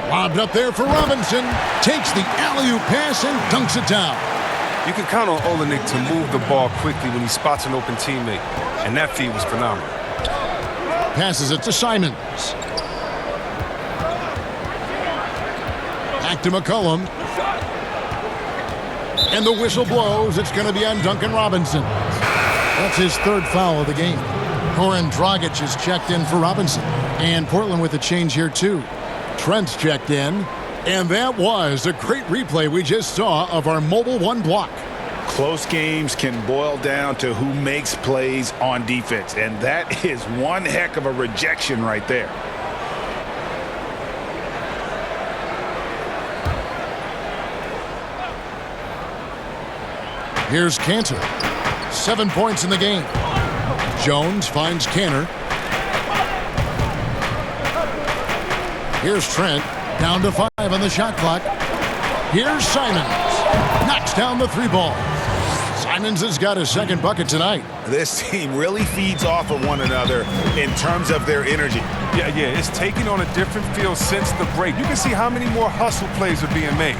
Lobbed up there for Robinson. Takes the alley-oop pass and dunks it down. You can count on Olenek to move the ball quickly when he spots an open teammate. And that feed was phenomenal. Passes it to Simons. Back to McCollum. And the whistle blows. It's going to be on Duncan Robinson. That's his third foul of the game. Goran Dragic is checked in for Robinson. And Portland with a change here, too. Trent's checked in. And that was a great replay we just saw of our Mobile One block. Close games can boil down to who makes plays on defense. And that is one heck of a rejection right there. Here's Cantor. 7 points in the game. Jones finds Cantor. Here's Trent. Down to 5 on the shot clock. Here's Simons. Knocks down the 3 ball. Simons has got his second bucket tonight. This team really feeds off of one another in terms of their energy. Yeah, it's taking on a different feel since the break. You can see how many more hustle plays are being made.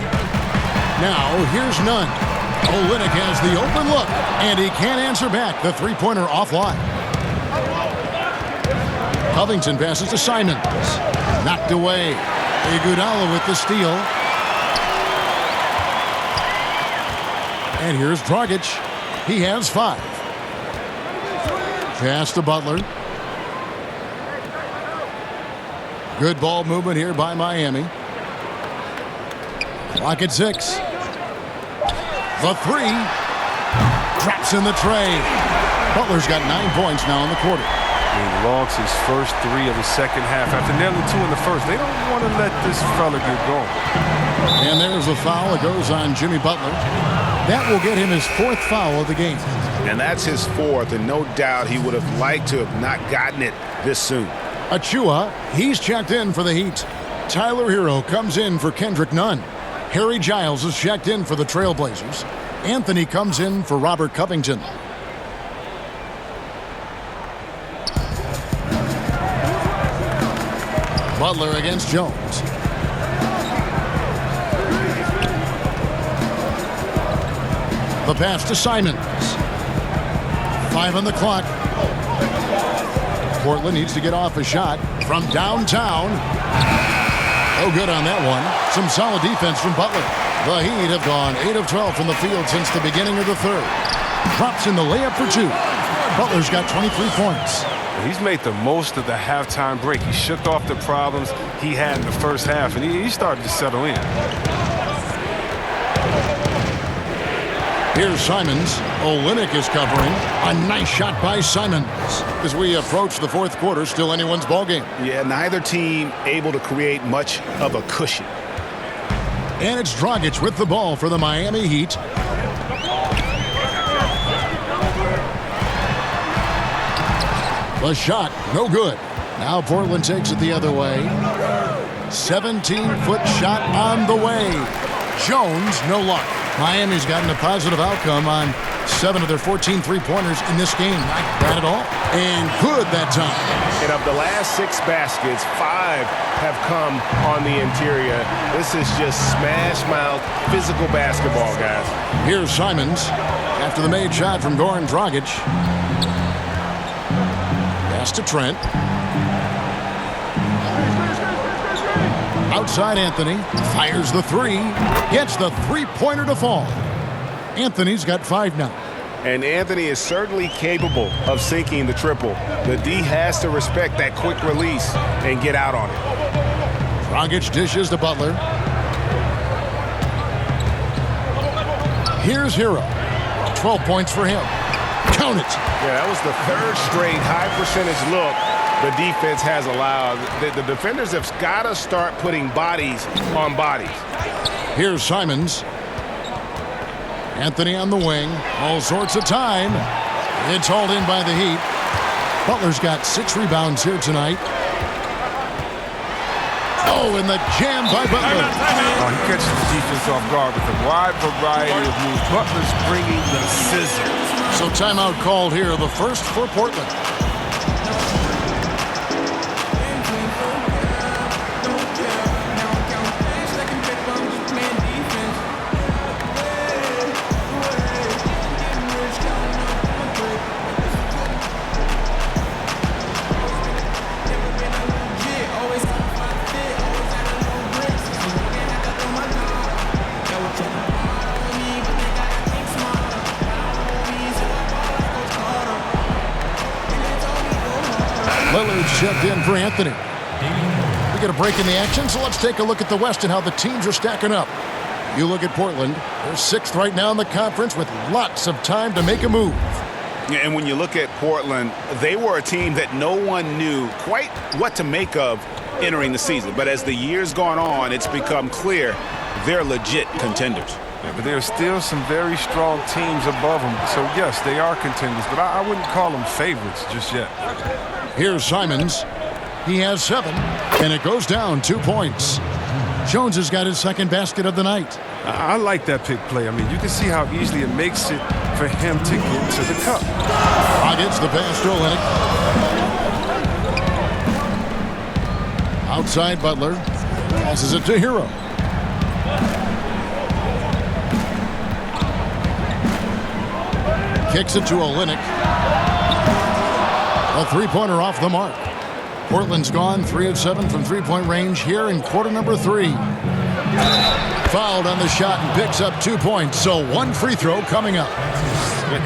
Now, here's Nunn. Olenek has the open look, and he can't answer back. The three-pointer offline. Covington passes to Simons. Knocked away. Dolla with the steal. And here's Dragic. He has 5. Pass to Butler. Good ball movement here by Miami. Clock at 6. The 3. Drops in the tray. Butler's got 9 points now in the quarter. He logs his first 3 of the second half. After nailing 2 in the first, they don't want to let this fella get going. And there's a foul. It goes on Jimmy Butler. That will get him his 4th foul of the game. And that's his 4th, and no doubt he would have liked to have not gotten it this soon. Achua, he's checked in for the Heat. Tyler Hero comes in for Kendrick Nunn. Harry Giles is checked in for the Trailblazers. Anthony comes in for Robert Covington. Butler against Jones. The pass to Simons. 5 on the clock. Portland needs to get off a shot from downtown. No good on that one. Some solid defense from Butler. The Heat have gone 8 of 12 from the field since the beginning of the third. Drops in the layup for 2. Butler's got 23 points. He's made the most of the halftime break. He shook off the problems he had in the first half, and he started to settle in. Here's Simons. Olenek is covering. A nice shot by Simons. As we approach the 4th quarter, still anyone's ballgame. Yeah, neither team able to create much of a cushion. And it's Dragic with the ball for the Miami Heat. The shot, no good. Now Portland takes it the other way. 17-foot shot on the way. Jones, no luck. Miami's gotten a positive outcome on 7 of their 14 three-pointers in this game. Not bad at all. And good that time. And of the last 6 baskets, 5 have come on the interior. This is just smash-mouth physical basketball, guys. Here's Simons after the made shot from Goran Dragic. Pass to Trent. Outside Anthony. Fires the 3. Gets the three-pointer to fall. Anthony's got 5 now. And Anthony is certainly capable of sinking the triple. The D has to respect that quick release and get out on it. Dragic dishes to Butler. Here's Hero. 12 points for him. Count it. Yeah, that was the third straight high percentage look the defense has allowed. The defenders have got to start putting bodies on bodies. Here's Simons. Anthony on the wing. All sorts of time. It's hauled in by the Heat. Butler's got 6 rebounds here tonight. Oh, and the jam by Butler. Oh, he catches the defense off guard with a wide variety of moves. Butler's bringing the scissors. So timeout called here, the first for Portland. Lillard's checked in for Anthony. We get a break in the action, so let's take a look at the West and how the teams are stacking up. You look at Portland. They're 6th right now in the conference with lots of time to make a move. And when you look at Portland, they were a team that no one knew quite what to make of entering the season. But as the years gone on, it's become clear they're legit contenders. Yeah, but there are still some very strong teams above them. So, yes, they are contenders, but I wouldn't call them favorites just yet. Here's Simons. He has 7, and it goes down 2 points. Jones has got his second basket of the night. I like that pick play. I mean, you can see how easily it makes it for him to get to the cup. Gets the pass to Olynyk. Outside Butler. Passes it to Hero. Kicks it to Olynyk. A three-pointer off the mark. Portland's gone 3 of 7 from three-point range here in quarter number 3. Fouled on the shot and picks up 2 points, so 1 free throw coming up.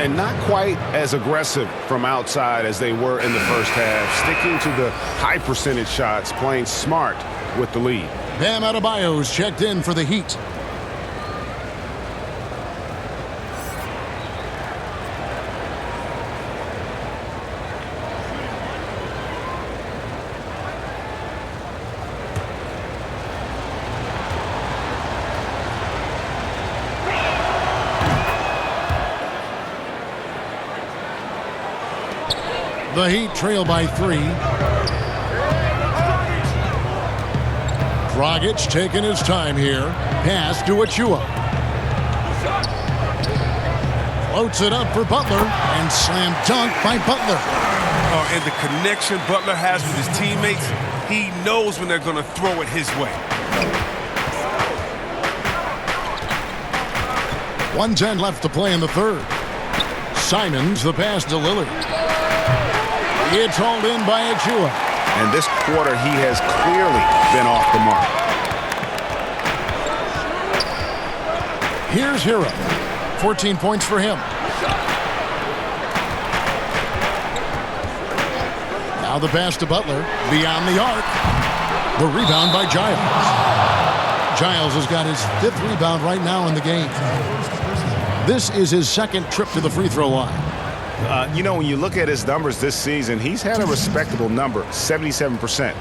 And not quite as aggressive from outside as they were in the first half, sticking to the high percentage shots, playing smart with the lead. Bam Adebayo's checked in for the Heat. The Heat trail by 3. Dragic taking his time here. Pass to Achua. Floats it up for Butler and slam dunk by Butler. Oh, and the connection Butler has with his teammates, he knows when they're going to throw it his way. 1:10 left to play in the third. Simons, the pass to Lillard. It's hauled in by Achua. And this quarter, he has clearly been off the mark. Here's Hero. 14 points for him. Now the pass to Butler. Beyond the arc. The rebound by Giles. Giles has got his 5th rebound right now in the game. This is his 2nd trip to the free throw line. You know, when you look at his numbers this season, he's had a respectable number, 77%.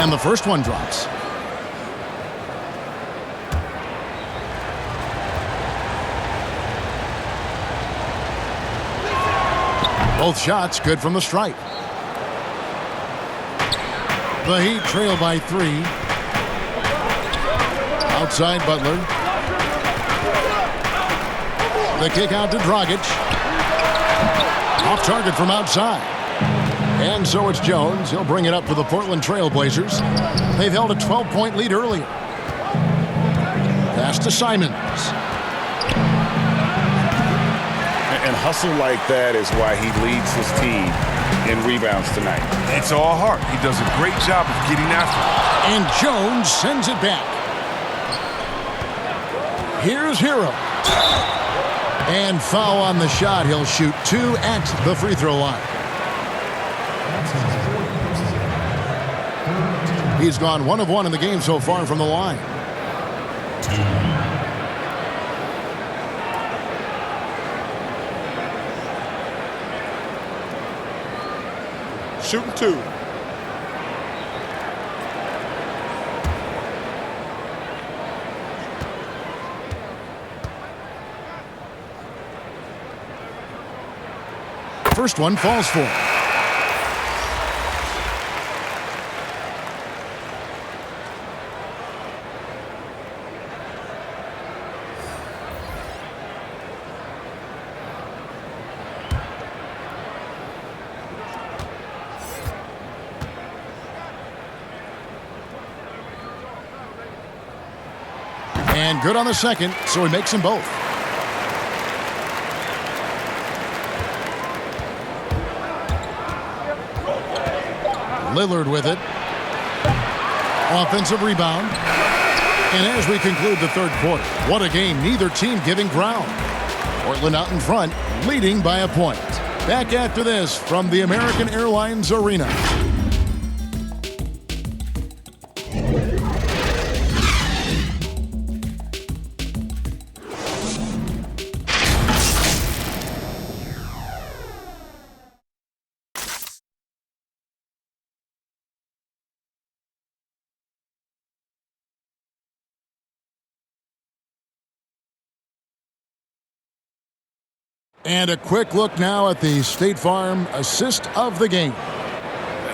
And the first one drops. Both shots good from the stripe. The Heat trail by 3. Outside Butler. The kick out to Dragic. Off target from outside. And so it's Jones. He'll bring it up for the Portland Trail Blazers. They've held a 12-point lead earlier. Pass to Simons. And hustle like that is why he leads his team in rebounds tonight. It's all heart. He does a great job of getting after it. And Jones sends it back. Here's Hero. And foul on the shot. He'll shoot 2 at the free throw line. He's gone 1 of 1 in the game so far from the line. Shooting 2. First one falls for him. And good on the second, so he makes them both. Lillard with it. Offensive rebound. And as we conclude the third quarter, what a game. Neither team giving ground. Portland out in front, leading by a point. Back after this from the American Airlines Arena. And a quick look now at the State Farm assist of the game.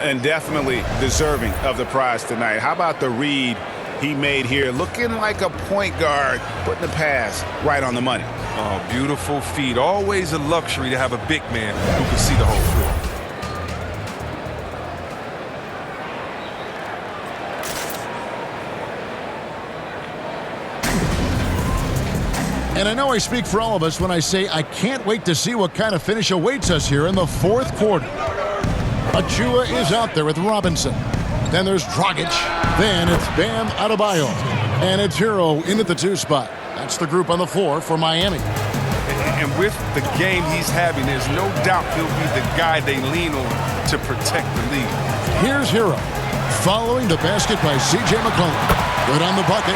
And definitely deserving of the prize tonight. How about the read he made here? Looking like a point guard, putting the pass right on the money. Oh, beautiful feed. Always a luxury to have a big man who can see the whole floor. And I know I speak for all of us when I say I can't wait to see what kind of finish awaits us here in the fourth quarter. Achua is out there with Robinson. Then there's Dragic. Then it's Bam Adebayo. And it's Hero in at the 2 spot. That's the group on the floor for Miami. And with the game he's having, there's no doubt he'll be the guy they lean on to protect the lead. Here's Hero. Following the basket by C.J. McCollum. Good on the bucket.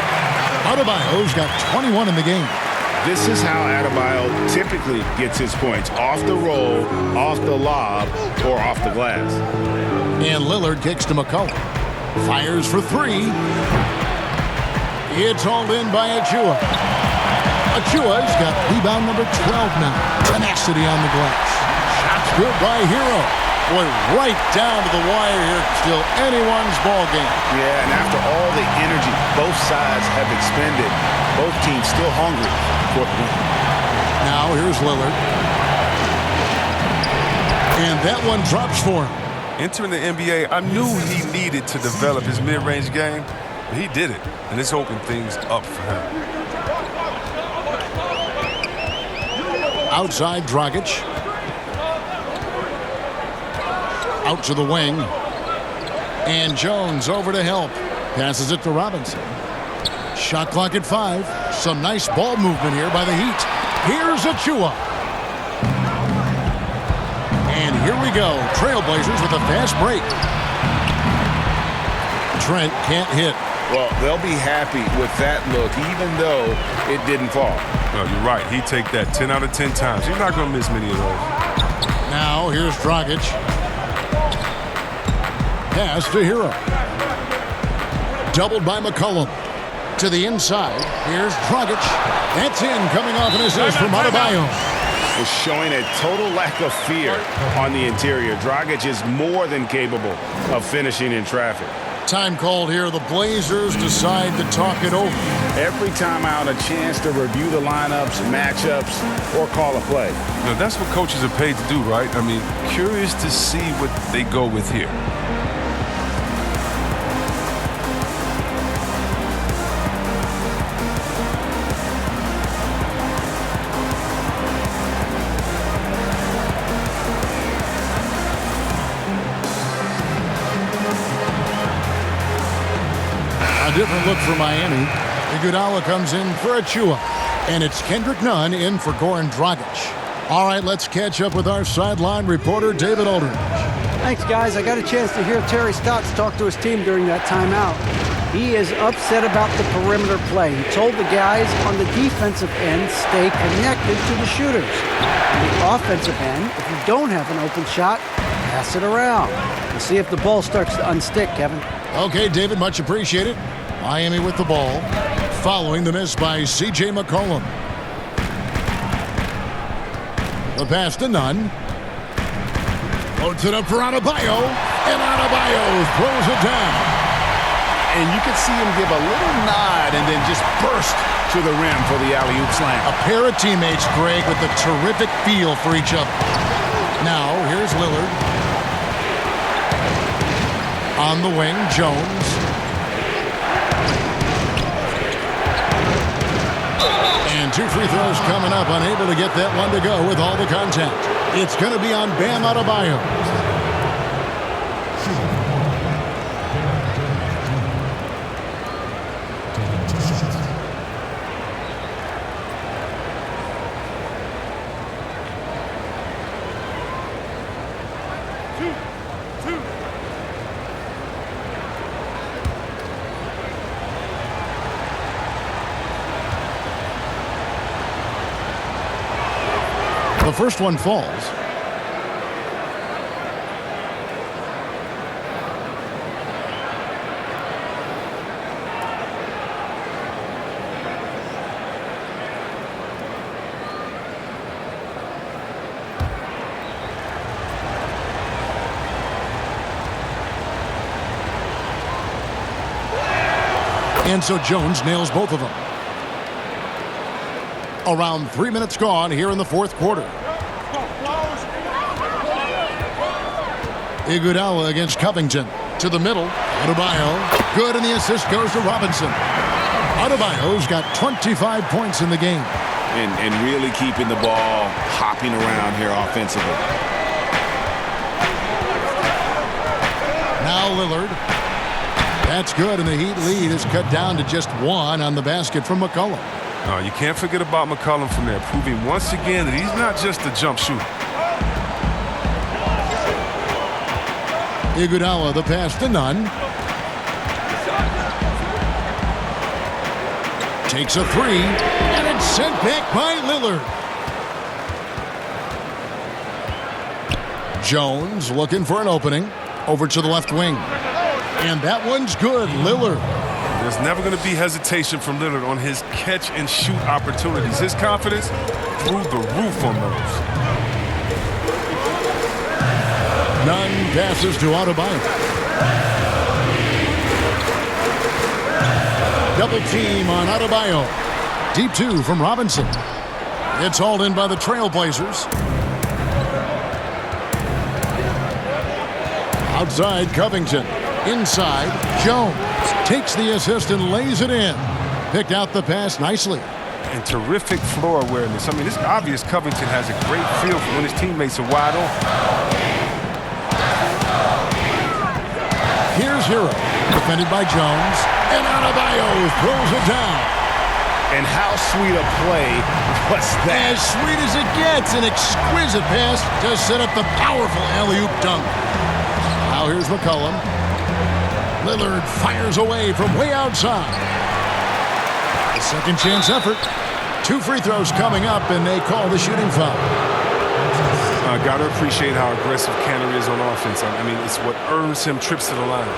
Adebayo's got 21 in the game. This is how Adebayo typically gets his points. Off the roll, off the lob, or off the glass. And Lillard kicks to McCollum. Fires for 3. It's hauled in by Achua. Achua's got rebound number 12 now. Tenacity on the glass. Shots good by Hero. Boy, right down to the wire here. Still anyone's ball game. Yeah, and after all the energy both sides have expended, both teams still hungry for the win. Now here's Lillard. And that one drops for him. Entering the NBA, I knew he needed to develop his mid-range game, but he did it, and it's opened things up for him. Outside Dragic. Out to the wing. And Jones over to help. Passes it to Robinson. Shot clock at 5. Some nice ball movement here by the Heat. Here's Achua. And here we go. Trailblazers with a fast break. Trent can't hit. Well, they'll be happy with that look, even though it didn't fall. No, you're right. He'd take that 10 out of 10 times. You're not going to miss many of those. Now here's Dragic. Pass to Hero. Doubled by McCollum. To the inside. Here's Dragic. That's in, coming off an assist from Adebayo. Is showing a total lack of fear on the interior. Dragic is more than capable of finishing in traffic. Time called here. The Blazers decide to talk it over. Every time out, a chance to review the lineups, matchups, or call a play. Now, that's what coaches are paid to do, right? I mean, curious to see what they go with here. Different look for Miami. Dolla comes in for Achua. And it's Kendrick Nunn in for Goran Dragic. All right, let's catch up with our sideline reporter, David Aldridge. Thanks, guys. I got a chance to hear Terry Stotts talk to his team during that timeout. He is upset about the perimeter play. He told the guys on the defensive end stay connected to the shooters. On the offensive end, if you don't have an open shot, pass it around. We'll see if the ball starts to unstick, Kevin. Okay, David, much appreciated. Miami with the ball, following the miss by C.J. McCollum. The pass to Nunn. Loads it up for Adebayo, and Adebayo throws it down. And you can see him give a little nod and then just burst to the rim for the alley-oop slam. A pair of teammates, Greg, with a terrific feel for each other. Now, here's Lillard. On the wing, Jones. And 2 free throws coming up, unable to get that one to go with all the contact. It's going to be on Bam Adebayo. The first one falls. And so Jones nails both of them. Around 3 minutes gone here in the fourth quarter. Iguodala against Covington. To the middle. Adebayo. Good, and the assist goes to Robinson. Adebayo's got 25 points in the game. And really keeping the ball hopping around here offensively. Now Lillard. That's good, and the Heat lead is cut down to just 1 on the basket from McCollum. No, you can't forget about McCollum from there, proving once again that he's not just a jump shooter. Iguodala, the pass to Nunn. Takes a 3, and it's sent back by Lillard. Jones looking for an opening. Over to the left wing. And that one's good, Lillard. There's never going to be hesitation from Lillard on his catch-and-shoot opportunities. His confidence through the roof on those. Nunn passes to Adebayo. Double team on Adebayo. Deep 2 from Robinson. It's hauled in by the Trailblazers. Outside, Covington. Inside, Jones takes the assist and lays it in. Picked out the pass nicely. And terrific floor awareness. I mean, it's obvious Covington has a great feel for when his teammates are wide open. Here's Hero, defended by Jones, and Adebayo throws it down. And how sweet a play was that? As sweet as it gets, an exquisite pass to set up the powerful alley-oop dunk. Now here's McCollum. Lillard fires away from way outside. A second chance effort. 2 free throws coming up, and they call the shooting foul. Got to appreciate how aggressive Cantor is on offense. I mean, it's what earns him trips to the line.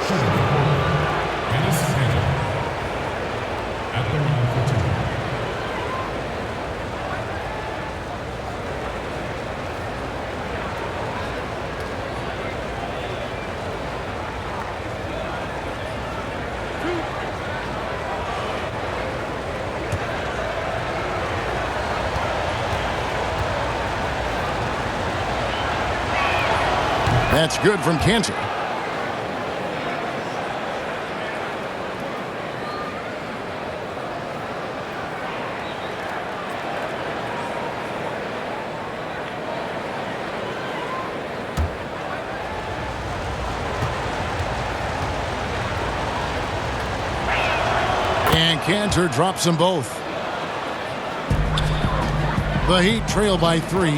That's good from Cantor. And Cantor drops them both. The Heat trail by 3.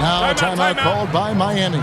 Now a timeout called by Miami.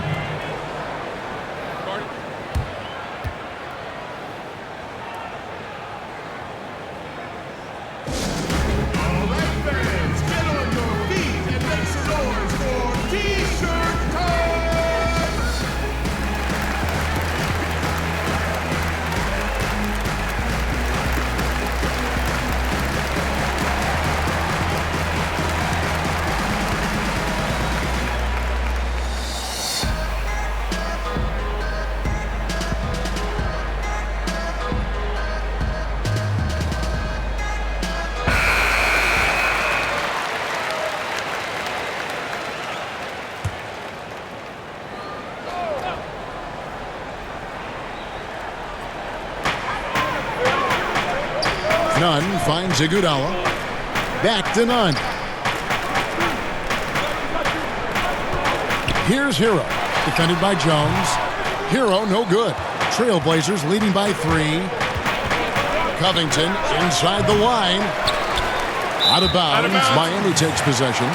Nunn finds Dolla. Back to Nunn. Here's Hero. Defended by Jones. Hero no good. Trailblazers leading by 3. Covington inside the line. Out of bounds. Miami takes possession.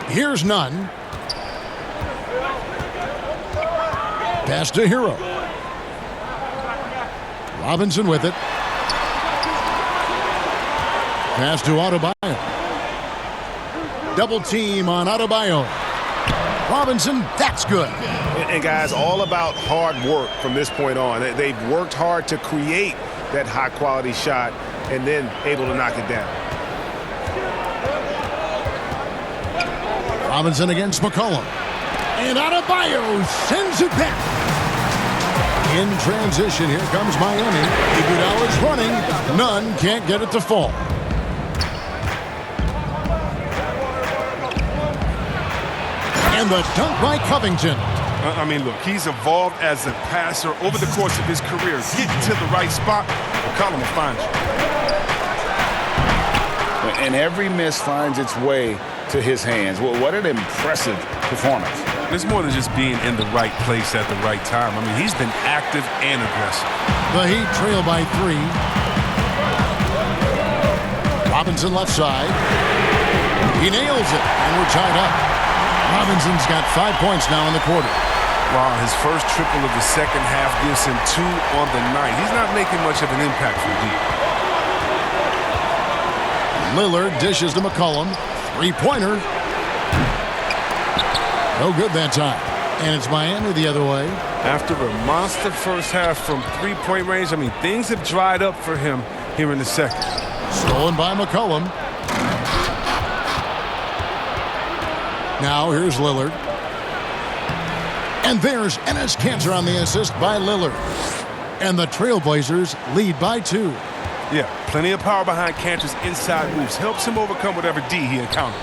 Here's Nunn. Pass to Hero. Robinson with it. Pass to Adebayo. Double team on Adebayo. Robinson, that's good. And guys, all about hard work from this point on. They've worked hard to create that high-quality shot and then able to knock it down. Robinson against McCollum. And Adebayo sends it back. In transition, here comes Miami. Iguodala's running. Nunn can't get it to fall. And the dunk by Covington. I mean, look, he's evolved as a passer over the course of his career. Get to the right spot, McCollum will find you. And every miss finds its way to his hands. Well, what an impressive performance. It's more than just being in the right place at the right time. I mean, he's been active and aggressive. The Heat trail by 3. Robinson left side. He nails it, and we're tied up. Robinson's got 5 points now in the quarter. Wow, his first triple of the second half gives him 2 on the night. He's not making much of an impact from deep. Lillard dishes to McCollum. Three-pointer. No good that time. And it's Miami the other way. After a monster first half from three-point range, I mean, things have dried up for him here in the second. Stolen by McCollum. Now here's Lillard. And there's Enes Kanter on the assist by Lillard. And the Trailblazers lead by 2. Yeah, plenty of power behind Kanter's inside moves. Helps him overcome whatever D he encounters.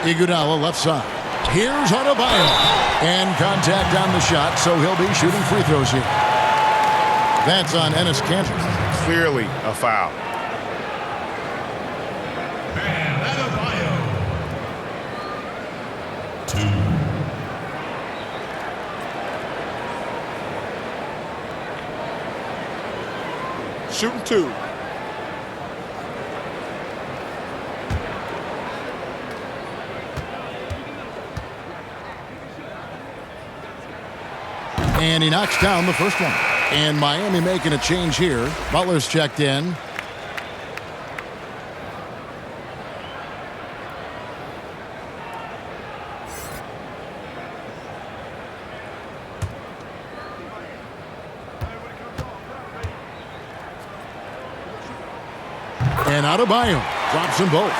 Iguodala left side. Here's Adebayo. And contact on the shot, so he'll be shooting free throws here. That's on Enes Kanter. Clearly a foul. And Adebayo. 2. Shooting 2. And he knocks down the first one. And Miami making a change here. Butler's checked in. And Adebayo drops them both.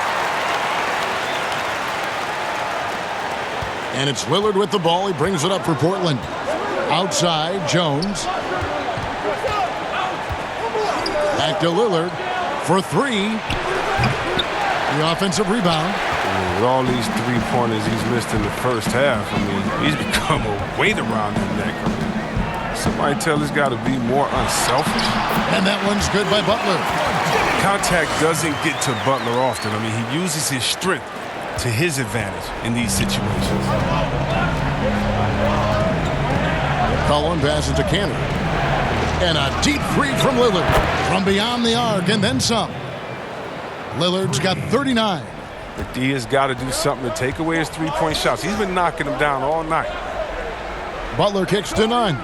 And it's Lillard with the ball. He brings it up for Portland. Outside, Jones. Back to Lillard for 3. The offensive rebound. With all these three-pointers he's missed in the first half, I mean, he's become a weight around his neck. Somebody tell this guy to be more unselfish. And that one's good by Butler. Contact doesn't get to Butler often. I mean, he uses his strength to his advantage in these situations. Cullen passes to Cantor. And a deep three from Lillard. From beyond the arc and then some. Lillard's got 39. But D has got to do something to take away his three-point shots. He's been knocking them down all night. Butler kicks to none.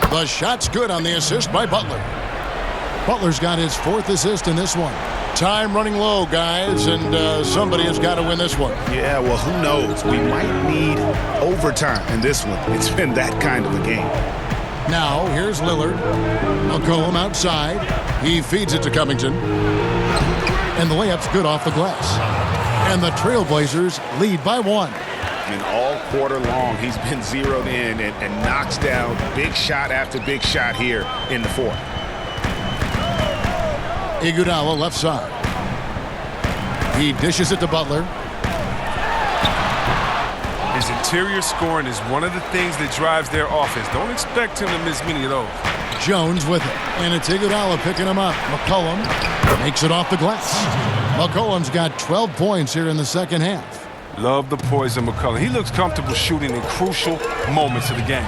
The shot's good on the assist by Butler. Butler's got his 4th assist in this one. Time running low, guys, and somebody has got to win this one. Yeah, well, who knows? We might need overtime in this one. It's been that kind of a game. Now, here's Lillard. McCollum outside. He feeds it to Covington. And the layup's good off the glass. And the Trailblazers lead by 1. And all quarter long, he's been zeroed in and knocks down big shot after big shot here in the 4th. Iguodala left side. He dishes it to Butler. His interior scoring is one of the things that drives their offense. Don't expect him to miss many of those. Jones with it. And it's Iguodala picking him up. McCollum makes it off the glass. McCollum's got 12 points here in the second half. Love the poise of McCollum. He looks comfortable shooting in crucial moments of the game.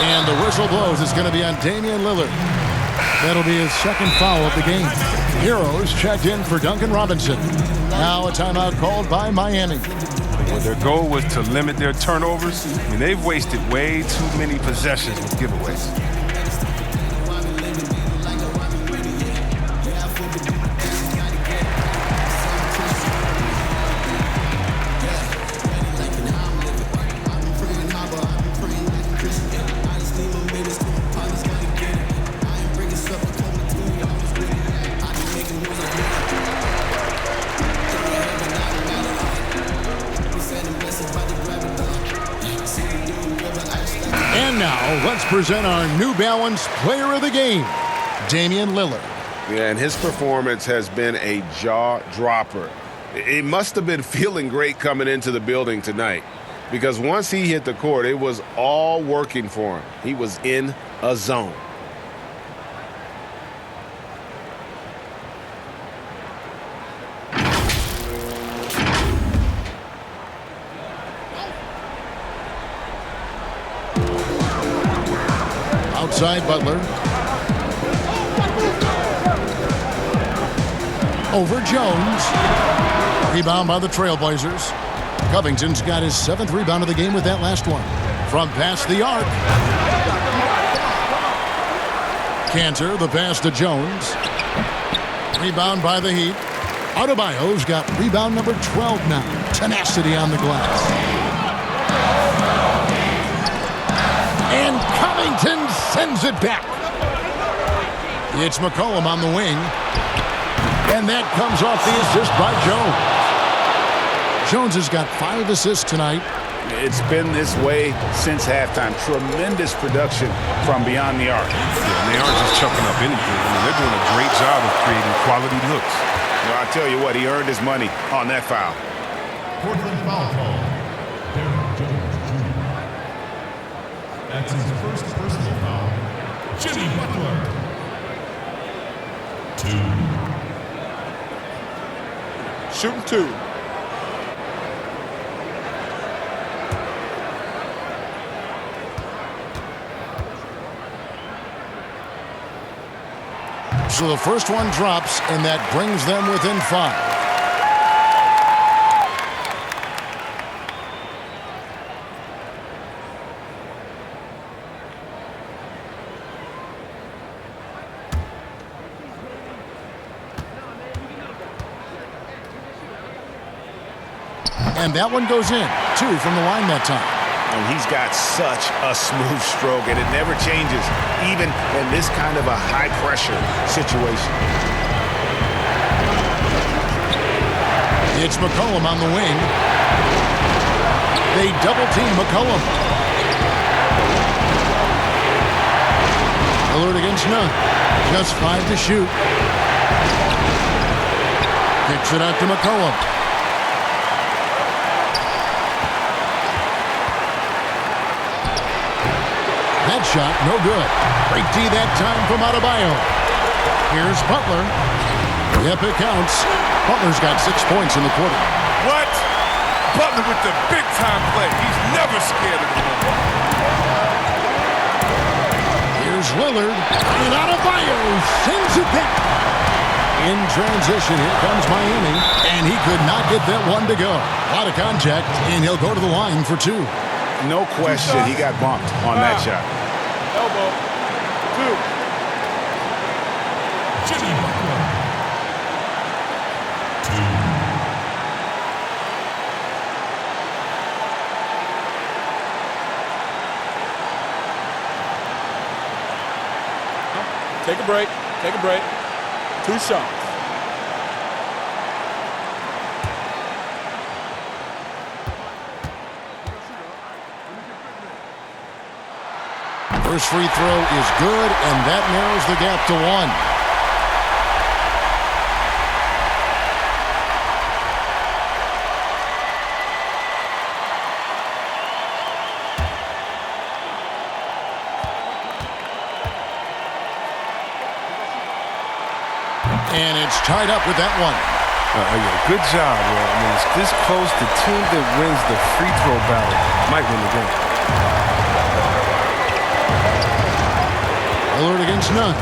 And the whistle blows. It's going to be on Damian Lillard. That'll be his 2nd foul of the game. Heroes checked in for Duncan Robinson. Now a timeout called by Miami. When their goal was to limit their turnovers, I mean, they've wasted way too many possessions with giveaways. And now, let's present our New Balance Player of the Game, Damian Lillard. Yeah, and his performance has been a jaw-dropper. It must have been feeling great coming into the building tonight, because once he hit the court, it was all working for him. He was in a zone. Outside Butler. Over Jones. Rebound by the Trailblazers. Covington's got his 7th rebound of the game with that last one. From past the arc. Cantor, the pass to Jones. Rebound by the Heat. Adebayo's got rebound number 12 now. Tenacity on the glass. And Covington sends it back. It's McCollum on the wing. And that comes off the assist by Jones. Jones has got 5 assists tonight. It's been this way since halftime. Tremendous production from beyond the arc. Yeah, and they aren't just chucking up anything. I mean, they're doing a great job of creating quality looks. Well, I tell you what, he earned his money on that foul. Portland foul call. Derrick Jones Jr. That's his first personal foul. Jimmy Butler. 2. Shooting 2. So the first one drops, and that brings them within 5. And that one goes in. 2 from the line that time. And he's got such a smooth stroke, and it never changes, even in this kind of a high-pressure situation. It's McCollum on the wing. They double-team McCollum. Lillard against none. Just 5 to shoot. Kicks it out to McCollum. That shot, no good. Great D that time from Adebayo. Here's Butler. Yep, it counts. Butler's got 6 points in the quarter. What? Butler with the big-time play. He's never scared of the ball. Here's Lillard. And Adebayo sends it back. In transition, here comes Miami. And he could not get that one to go. A lot of contact, and he'll go to the line for 2. No question, he got bumped on that shot. Elbow. 2. Jimmy Butler. 2. Take a break. Take a break. 2 shots. First free throw is good, and that narrows the gap to 1. And it's tied up with that one. Yeah, good job. When it's this close, the team that wins the free throw battle might win the game. Lillard against none.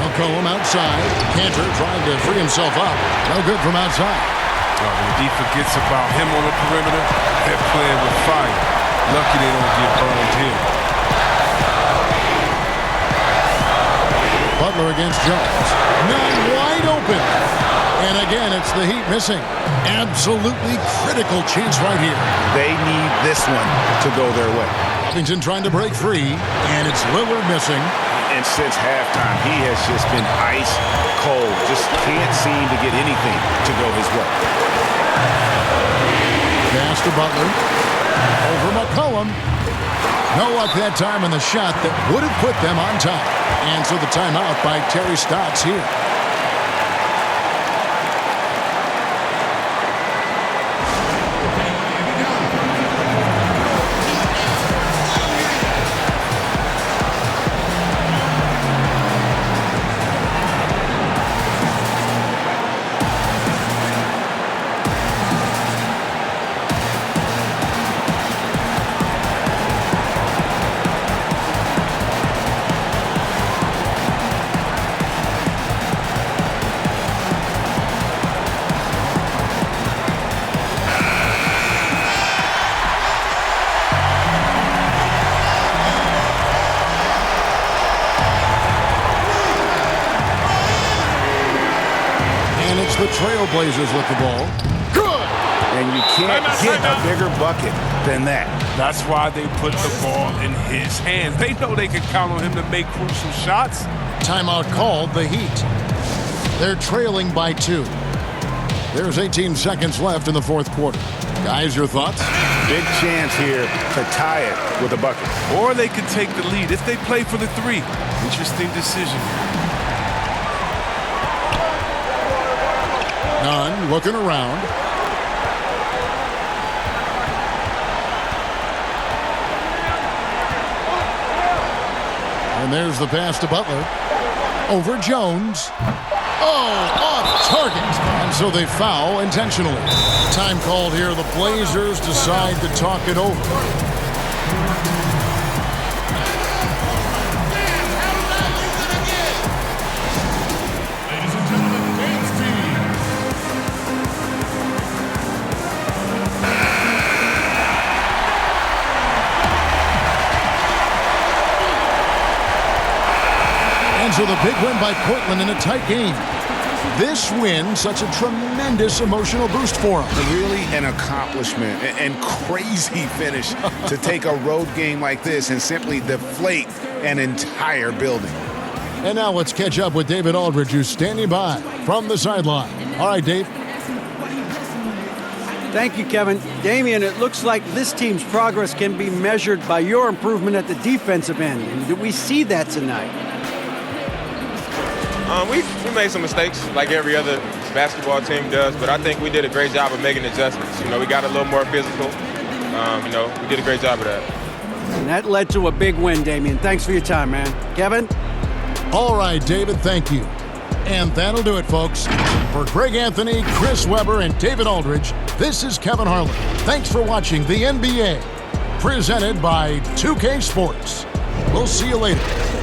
McCollum outside. Cantor trying to free himself up. No good from outside. When the D forgets about him on the perimeter, they're playing with fire. Lucky they don't get burned here. Butler against Jones. None wide open. And again, it's the Heat missing. Absolutely critical chance right here. They need this one to go their way. Covington trying to break free, and it's Lillard missing. And since halftime, he has just been ice cold. Just can't seem to get anything to go his way. Pass to Butler. Over McCollum. No luck that time on the shot that would have put them on top. And so the timeout by Terry Stotts here. The Trailblazers with the ball. Good! And you can't get a bigger bucket than that. That's why they put the ball in his hands. They know they can count on him to make crucial shots. Timeout called, the Heat. They're trailing by 2. There's 18 seconds left in the fourth quarter. Guys, your thoughts? Big chance here to tie it with a bucket. Or they could take the lead if they play for the 3. Interesting decision. Nunn looking around. And there's the pass to Butler. Over Jones. Oh, off target. And so they foul intentionally. Time called here. The Blazers decide to talk it over. So the big win by Portland in a tight game. This win, such a tremendous emotional boost for them. Really an accomplishment and crazy finish to take a road game like this and simply deflate an entire building. And now let's catch up with David Aldridge, who's standing by from the sideline. All right, Dave. Thank you, Kevin. Damian, it looks like this team's progress can be measured by your improvement at the defensive end. And do we see that tonight? We made some mistakes like every other basketball team does, but I think we did a great job of making adjustments. You know, we got a little more physical. We did a great job of that. And that led to a big win, Damian. Thanks for your time, man. Kevin? All right, David, thank you. And that'll do it, folks. For Greg Anthony, Chris Webber, and David Aldridge, this is Kevin Harlan. Thanks for watching the NBA, presented by 2K Sports. We'll see you later.